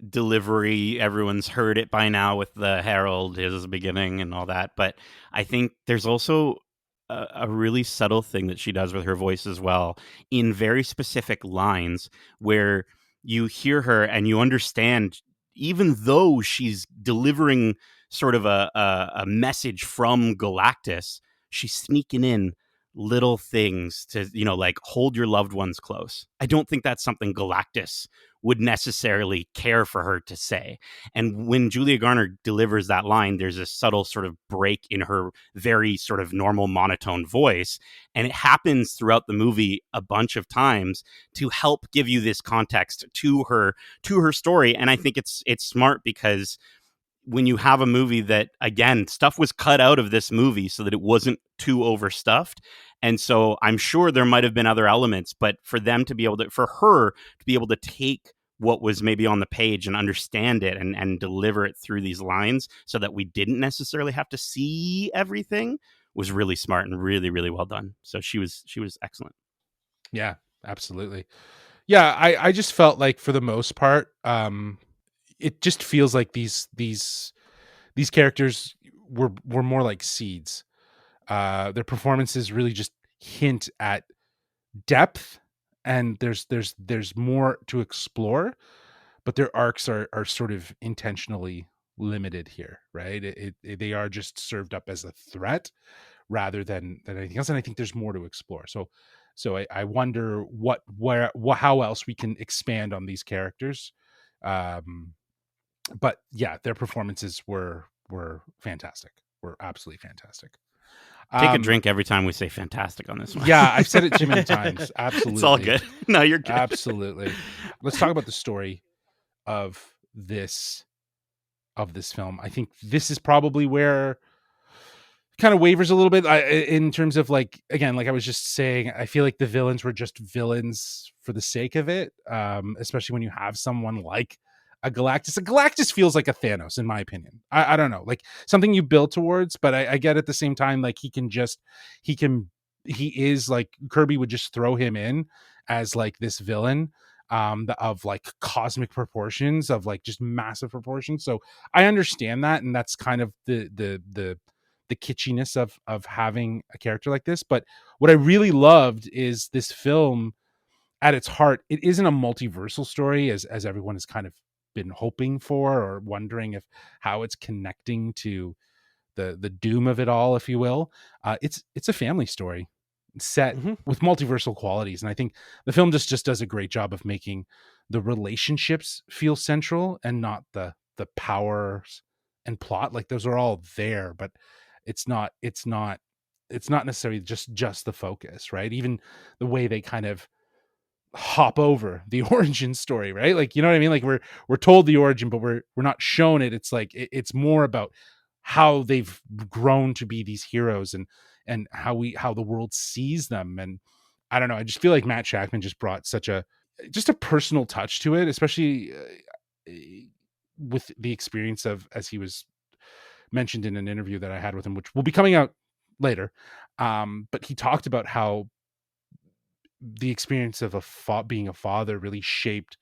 delivery. Everyone's heard it by now with the Herald, his beginning, and all that. But I think there's also a really subtle thing that she does with her voice as well, in very specific lines where you hear her and you understand, even though she's delivering sort of a message from Galactus, she's sneaking in little things to, like hold your loved ones close. I don't think that's something Galactus would necessarily care for her to say. And when Julia Garner delivers that line, there's a subtle sort of break in her very sort of normal monotone voice. And it happens throughout the movie a bunch of times to help give you this context to her story. And I think it's smart, because when you have a movie that, again, stuff was cut out of this movie so that it wasn't too overstuffed. And so I'm sure there might have been other elements, but for her to be able to take what was maybe on the page and understand it and deliver it through these lines so that we didn't necessarily have to see everything was really smart and really, really well done. So she was excellent. Yeah, absolutely. Yeah, I just felt like for the most part, it just feels like these characters were more like seeds. Their performances really just hint at depth, and there's more to explore, but their arcs are sort of intentionally limited here, right? They are just served up as a threat rather than anything else, and I think there's more to explore. So I wonder how else we can expand on these characters. But yeah, their performances were fantastic. Were absolutely fantastic. Take a drink every time we say fantastic on this one. Yeah, I've said it too many times. Absolutely. It's all good. No, you're good. Absolutely. Let's talk about the story of this film. I think this is probably where kind of wavers a little bit in terms of, like, again, like I was just saying, I feel like the villains were just villains for the sake of it, especially when you have someone like a Galactus feels like a Thanos, in my opinion. I don't know, like something you build towards, but I get at the same time, like he is like, Kirby would just throw him in as like this villain of like cosmic proportions, of like just massive proportions. So I understand that, and that's kind of the kitschiness of having a character like this. But what I really loved is this film, at its heart, it isn't a multiversal story as everyone has kind of been hoping for, or wondering if how it's connecting to the doom of it all, if you will. It's a family story set with multiversal qualities, and I think the film just does a great job of making the relationships feel central and not the powers and plot. Like, those are all there, but it's not necessarily just the focus, right? Even the way they kind of hop over the origin story, right? Like, you know what I mean? Like, we're told the origin, but we're not shown it. It's like it's more about how they've grown to be these heroes, and how the world sees them. And I don't know, I just feel like Matt Shakman just brought such a personal touch to it, especially with the experience of, as he was mentioned in an interview that I had with him, which will be coming out later. But he talked about how the experience of being a father really shaped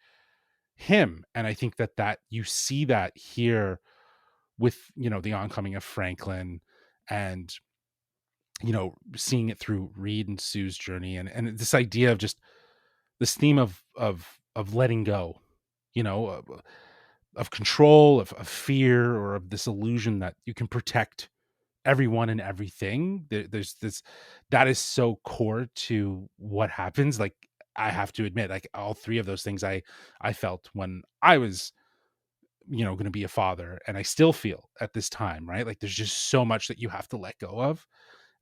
him. And I think that you see that here with, the oncoming of Franklin, and, seeing it through Reed and Sue's journey, and this idea of just this theme of letting go, of control, of fear, or of this illusion that you can protect everyone and everything. There's this that is so core to what happens. Like, I have to admit, like, all three of those things I felt when I was, going to be a father, and I still feel at this time, right? Like, there's just so much that you have to let go of,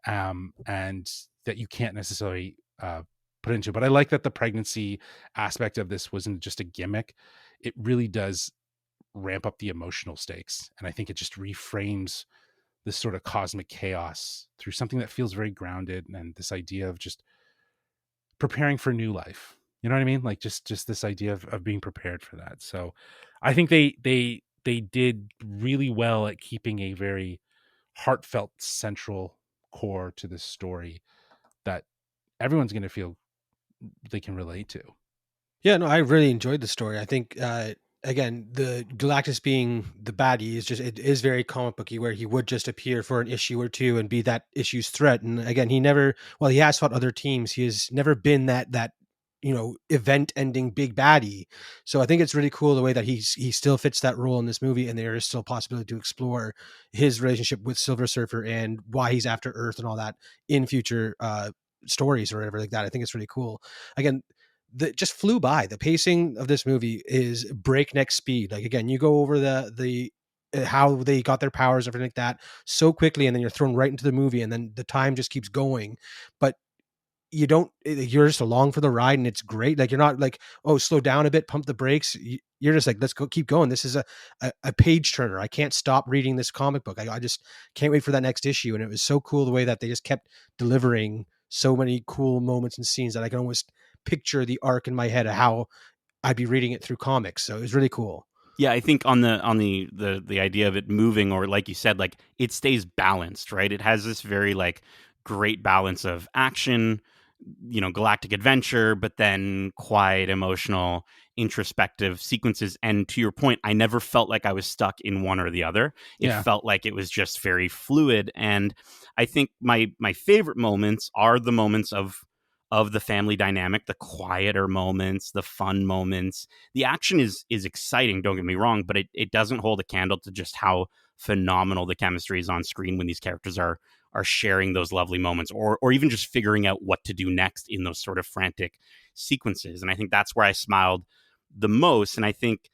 and that you can't necessarily put into. But I like that the pregnancy aspect of this wasn't just a gimmick. It really does ramp up the emotional stakes, and I think it just reframes this sort of cosmic chaos through something that feels very grounded, and this idea of just preparing for new life. You know what I mean? Like, just this idea of being prepared for that. So I think they did really well at keeping a very heartfelt central core to this story that everyone's going to feel they can relate to. Yeah, no, I really enjoyed the story. I think again, the Galactus being the baddie is just, it is very comic booky, where he would just appear for an issue or two and be that issue's threat. And again, he never, well, he has fought other teams. He has never been that event ending big baddie. So I think it's really cool the way that he still fits that role in this movie, and there is still possibility to explore his relationship with Silver Surfer and why he's after Earth and all that in future stories or whatever like that. I think it's really cool. Again, just flew by. The pacing of this movie is breakneck speed. Like, again, you go over the how they got their powers, everything like that, so quickly, and then you're thrown right into the movie, and then the time just keeps going. But you're just along for the ride, and it's great. Like, you're not like, oh, slow down a bit, pump the brakes. You're just like, let's go, keep going. This is a page turner. I can't stop reading this comic book. I just can't wait for that next issue. And it was so cool the way that they just kept delivering so many cool moments and scenes that I can almost picture the arc in my head of how I'd be reading it through comics. So it was really cool. Yeah, I think on the idea of it moving, or like you said, like, it stays balanced, right? It has this very like great balance of action, galactic adventure, but then quiet, emotional, introspective sequences. And to your point, I never felt like I was stuck in one or the other. It Yeah. felt like it was just very fluid. And I think my favorite moments are the moments of the family dynamic, the quieter moments, the fun moments. The action is exciting, don't get me wrong, but it doesn't hold a candle to just how phenomenal the chemistry is on screen when these characters are sharing those lovely moments, or even just figuring out what to do next in those sort of frantic sequences. And I think that's where I smiled the most. And I think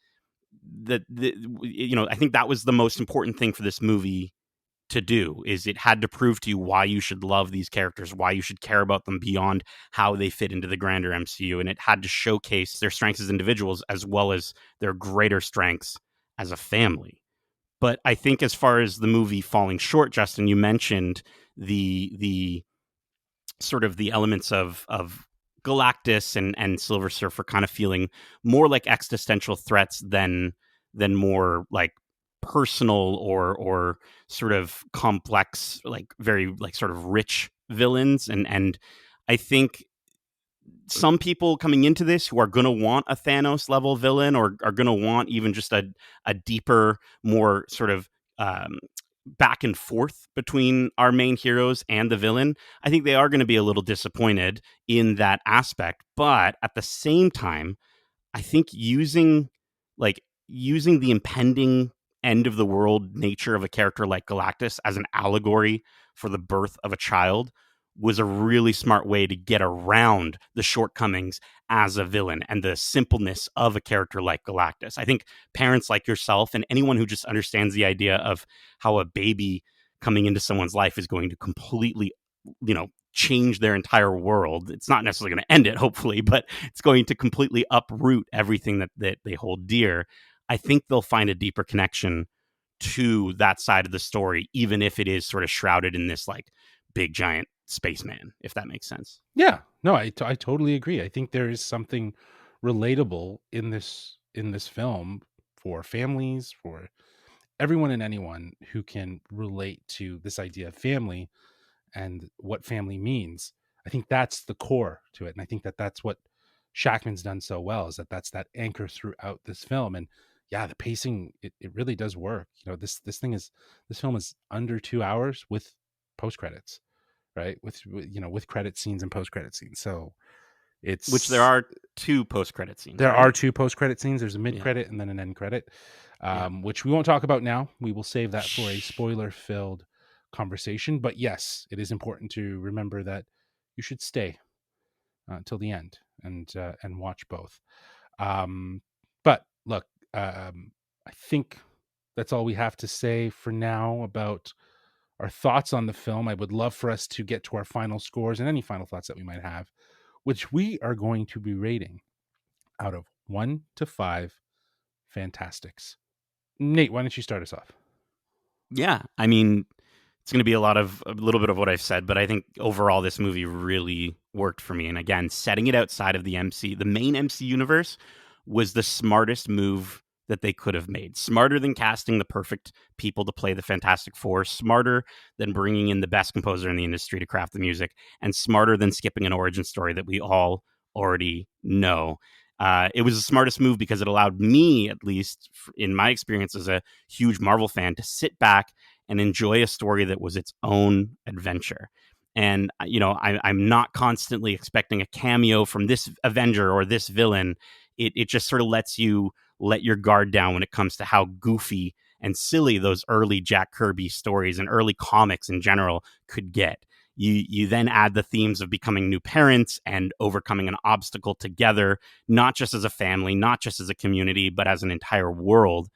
I think that was the most important thing for this movie to do, is it had to prove to you why you should love these characters, why you should care about them beyond how they fit into the grander MCU. And it had to showcase their strengths as individuals as well as their greater strengths as a family. But I think as far as the movie falling short, Justin, you mentioned the sort of the elements of Galactus and Silver Surfer kind of feeling more like existential threats than more like personal or sort of complex, like very like sort of rich villains. And I think some people coming into this who are going to want a Thanos level villain, or are going to want even just a deeper, more sort of back and forth between our main heroes and the villain, I think they are going to be a little disappointed in that aspect. But at the same time, I think using the impending end of the world nature of a character like Galactus as an allegory for the birth of a child was a really smart way to get around the shortcomings as a villain and the simpleness of a character like Galactus. I think parents like yourself and anyone who just understands the idea of how a baby coming into someone's life is going to completely, change their entire world. It's not necessarily going to end it, hopefully, but it's going to completely uproot everything that they hold dear. I think they'll find a deeper connection to that side of the story, even if it is sort of shrouded in this like big giant spaceman, if that makes sense. Yeah. No, I totally agree. I think there is something relatable in this film for families, for everyone and anyone who can relate to this idea of family and what family means. I think that's the core to it, and I think that that's what Shackman's done so well, is that that's that anchor throughout this film. And yeah, the pacing, it really does work. This film is under 2 hours with post credits, right? With credit scenes and post credit scenes. So Which there are two post credit scenes. there right? are two post credit scenes. There's a mid credit and then an end credit, which we won't talk about now. We will save that for a spoiler filled conversation. But yes, it is important to remember that you should stay till the end and watch both. But look, I think that's all we have to say for now about our thoughts on the film. I would love for us to get to our final scores and any final thoughts that we might have, which we are going to be rating out of 1 to 5 Fantastics. Nate, why don't you start us off? Yeah, I mean, it's going to be a little bit of what I've said, but I think overall this movie really worked for me. And again, setting it outside of the main MC universe, was the smartest move that they could have made. Smarter than casting the perfect people to play the Fantastic Four, smarter than bringing in the best composer in the industry to craft the music, and smarter than skipping an origin story that we all already know. It was the smartest move because it allowed me, at least in my experience as a huge Marvel fan, to sit back and enjoy a story that was its own adventure. And, I'm not constantly expecting a cameo from this Avenger or this villain. It just sort of lets you let your guard down when it comes to how goofy and silly those early Jack Kirby stories and early comics in general could get. You then add the themes of becoming new parents and overcoming an obstacle together, not just as a family, not just as a community, but as an entire world.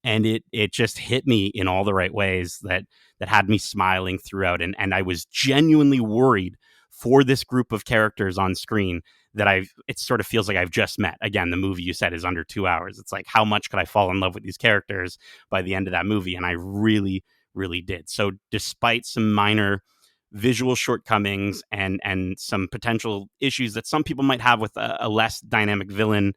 And it just hit me in all the right ways that had me smiling throughout. And I was genuinely worried for this group of characters on screen that it sort of feels like I've just met. Again, the movie you said is under 2 hours. It's like, how much could I fall in love with these characters by the end of that movie? And I really, really did. So despite some minor visual shortcomings and some potential issues that some people might have with a less dynamic villain,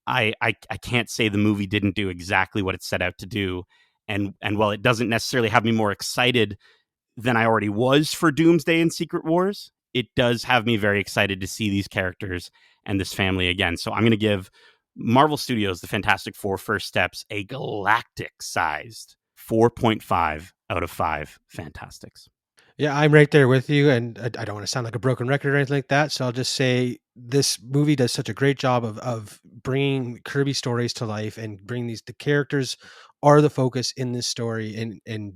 I can't say the movie didn't do exactly what it set out to do. And while it doesn't necessarily have me more excited than I already was for Doomsday and Secret Wars, it does have me very excited to see these characters and this family again. So I'm going to give Marvel Studios' The Fantastic Four First Steps a galactic-sized 4.5 out of 5 Fantastics. Yeah, I'm right there with you, and I don't want to sound like a broken record or anything like that. So I'll just say this movie does such a great job of bringing Kirby stories to life and bringing the characters are the focus in this story, and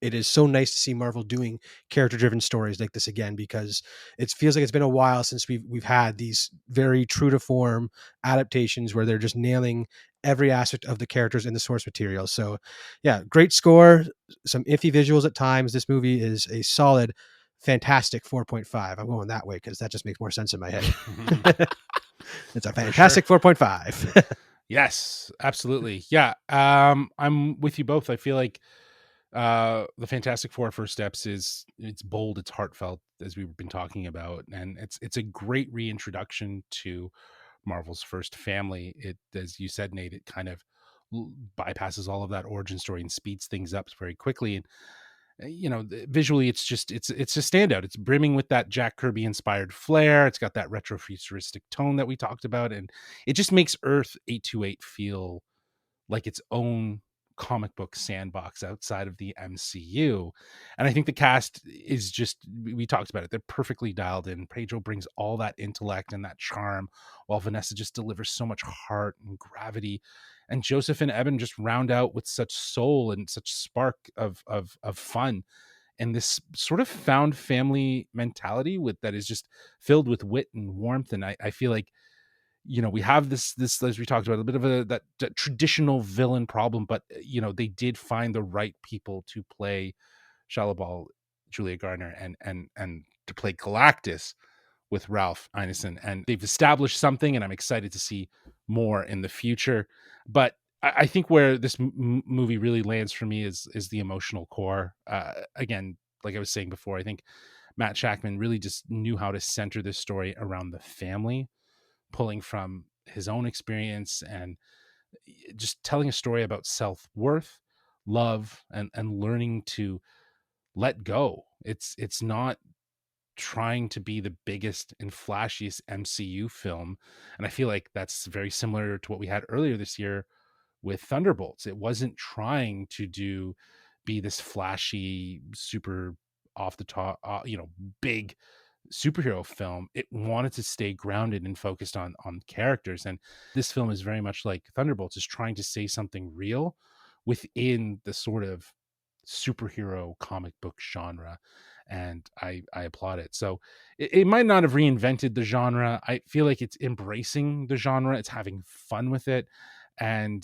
it is so nice to see Marvel doing character driven stories like this again, because it feels like it's been a while since we've had these very true to form adaptations where they're just nailing every aspect of the characters in the source material. So yeah, great score, some iffy visuals at times. This movie is a solid, fantastic 4.5. I'm going that way because that just makes more sense in my head. It's a fantastic 4.5. Yes, absolutely. Yeah. I'm with you both. I feel like the Fantastic Four First Steps it's bold, it's heartfelt, as we've been talking about, and it's a great reintroduction to Marvel's first family. It, as you said, Nate, it kind of bypasses all of that origin story and speeds things up very quickly. And visually, it's a standout. It's brimming with that Jack Kirby inspired flair. It's got that retro-futuristic tone that we talked about, and it just makes Earth 828 feel like its own comic book sandbox outside of the MCU. And I think the cast is just, we talked about it, they're perfectly dialed in. Pedro brings all that intellect and that charm, while Vanessa just delivers so much heart and gravity. And Joseph and Eben just round out with such soul and such spark of fun. And this sort of found family mentality that is just filled with wit and warmth. And I feel like, we have this as we talked about, a bit of that traditional villain problem, but they did find the right people to play Shallabal, Julia Garner, and to play Galactus with Ralph Ineson, and they've established something, and I'm excited to see more in the future. But I think where this movie really lands for me is the emotional core. Again, like I was saying before, I think Matt Shackman really just knew how to center this story around the family, pulling from his own experience and just telling a story about self-worth, love, and learning to let go. It's not trying to be the biggest and flashiest MCU film, and I feel like that's very similar to what we had earlier this year with Thunderbolts. It wasn't trying to be this flashy, super off the top, big superhero film. It wanted to stay grounded and focused on characters. And this film is very much like Thunderbolts, is trying to say something real within the sort of superhero comic book genre, and I applaud it. So it might not have reinvented the genre. I feel like it's embracing the genre. It's having fun with it, and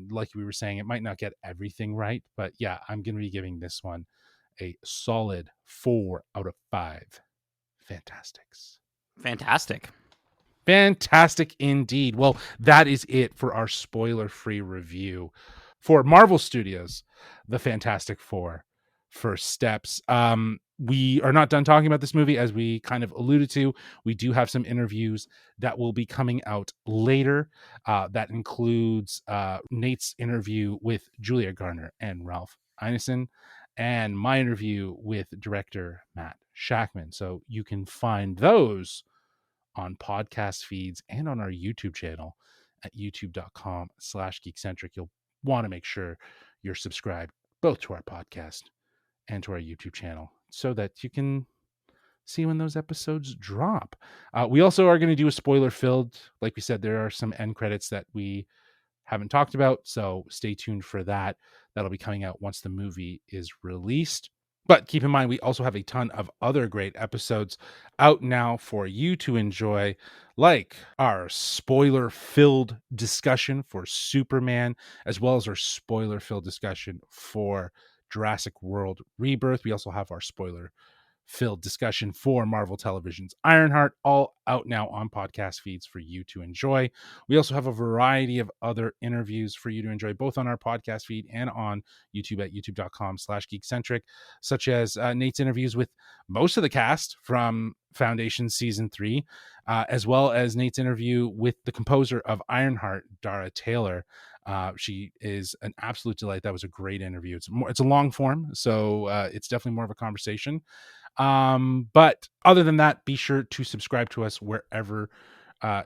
like we were saying, it might not get everything right, but yeah, I'm going to be giving this one a solid 4 out of 5 fantastics. Fantastic. Fantastic indeed. Well, that is it for our spoiler-free review for Marvel Studios' The Fantastic Four: First Steps. We are not done talking about this movie, as we kind of alluded to. We do have some interviews that will be coming out later. That includes Nate's interview with Julia Garner and Ralph Ineson, and my interview with director Matt Shackman. So you can find those on podcast feeds and on our YouTube channel at youtube.com/geekcentric. You'll want to make sure you're subscribed both to our podcast and to our YouTube channel so that you can see when those episodes drop. We also are going to do a spoiler filled. Like we said, there are some end credits that we haven't talked about, so stay tuned for that. That'll be coming out once the movie is released. But keep in mind, we also have a ton of other great episodes out now for you to enjoy, like our spoiler-filled discussion for Superman, as well as our spoiler-filled discussion for Jurassic World Rebirth. We also have our spoiler-filled discussion for Marvel Television's Ironheart, all out now on podcast feeds for you to enjoy. We also have a variety of other interviews for you to enjoy, both on our podcast feed and on YouTube at youtube.com/geekcentric, such as Nate's interviews with most of the cast from Foundation Season 3, as well as Nate's interview with the composer of Ironheart, Dara Taylor. She is an absolute delight. That was a great interview. It's a long form, so it's definitely more of a conversation. But other than that, be sure to subscribe to us wherever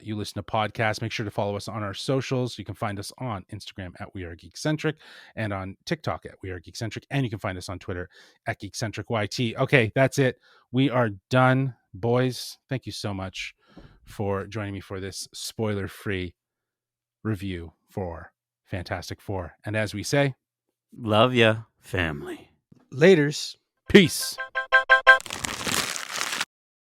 you listen to podcasts. Make sure to follow us on our socials. You can find us on Instagram at We Are Geekcentric and on TikTok at We Are Geekcentric. And you can find us on Twitter at GeekcentricYT. Okay, that's it. We are done, boys. Thank you so much for joining me for this spoiler-free review for Fantastic Four. And as we say, Love ya, family. Laters. peace.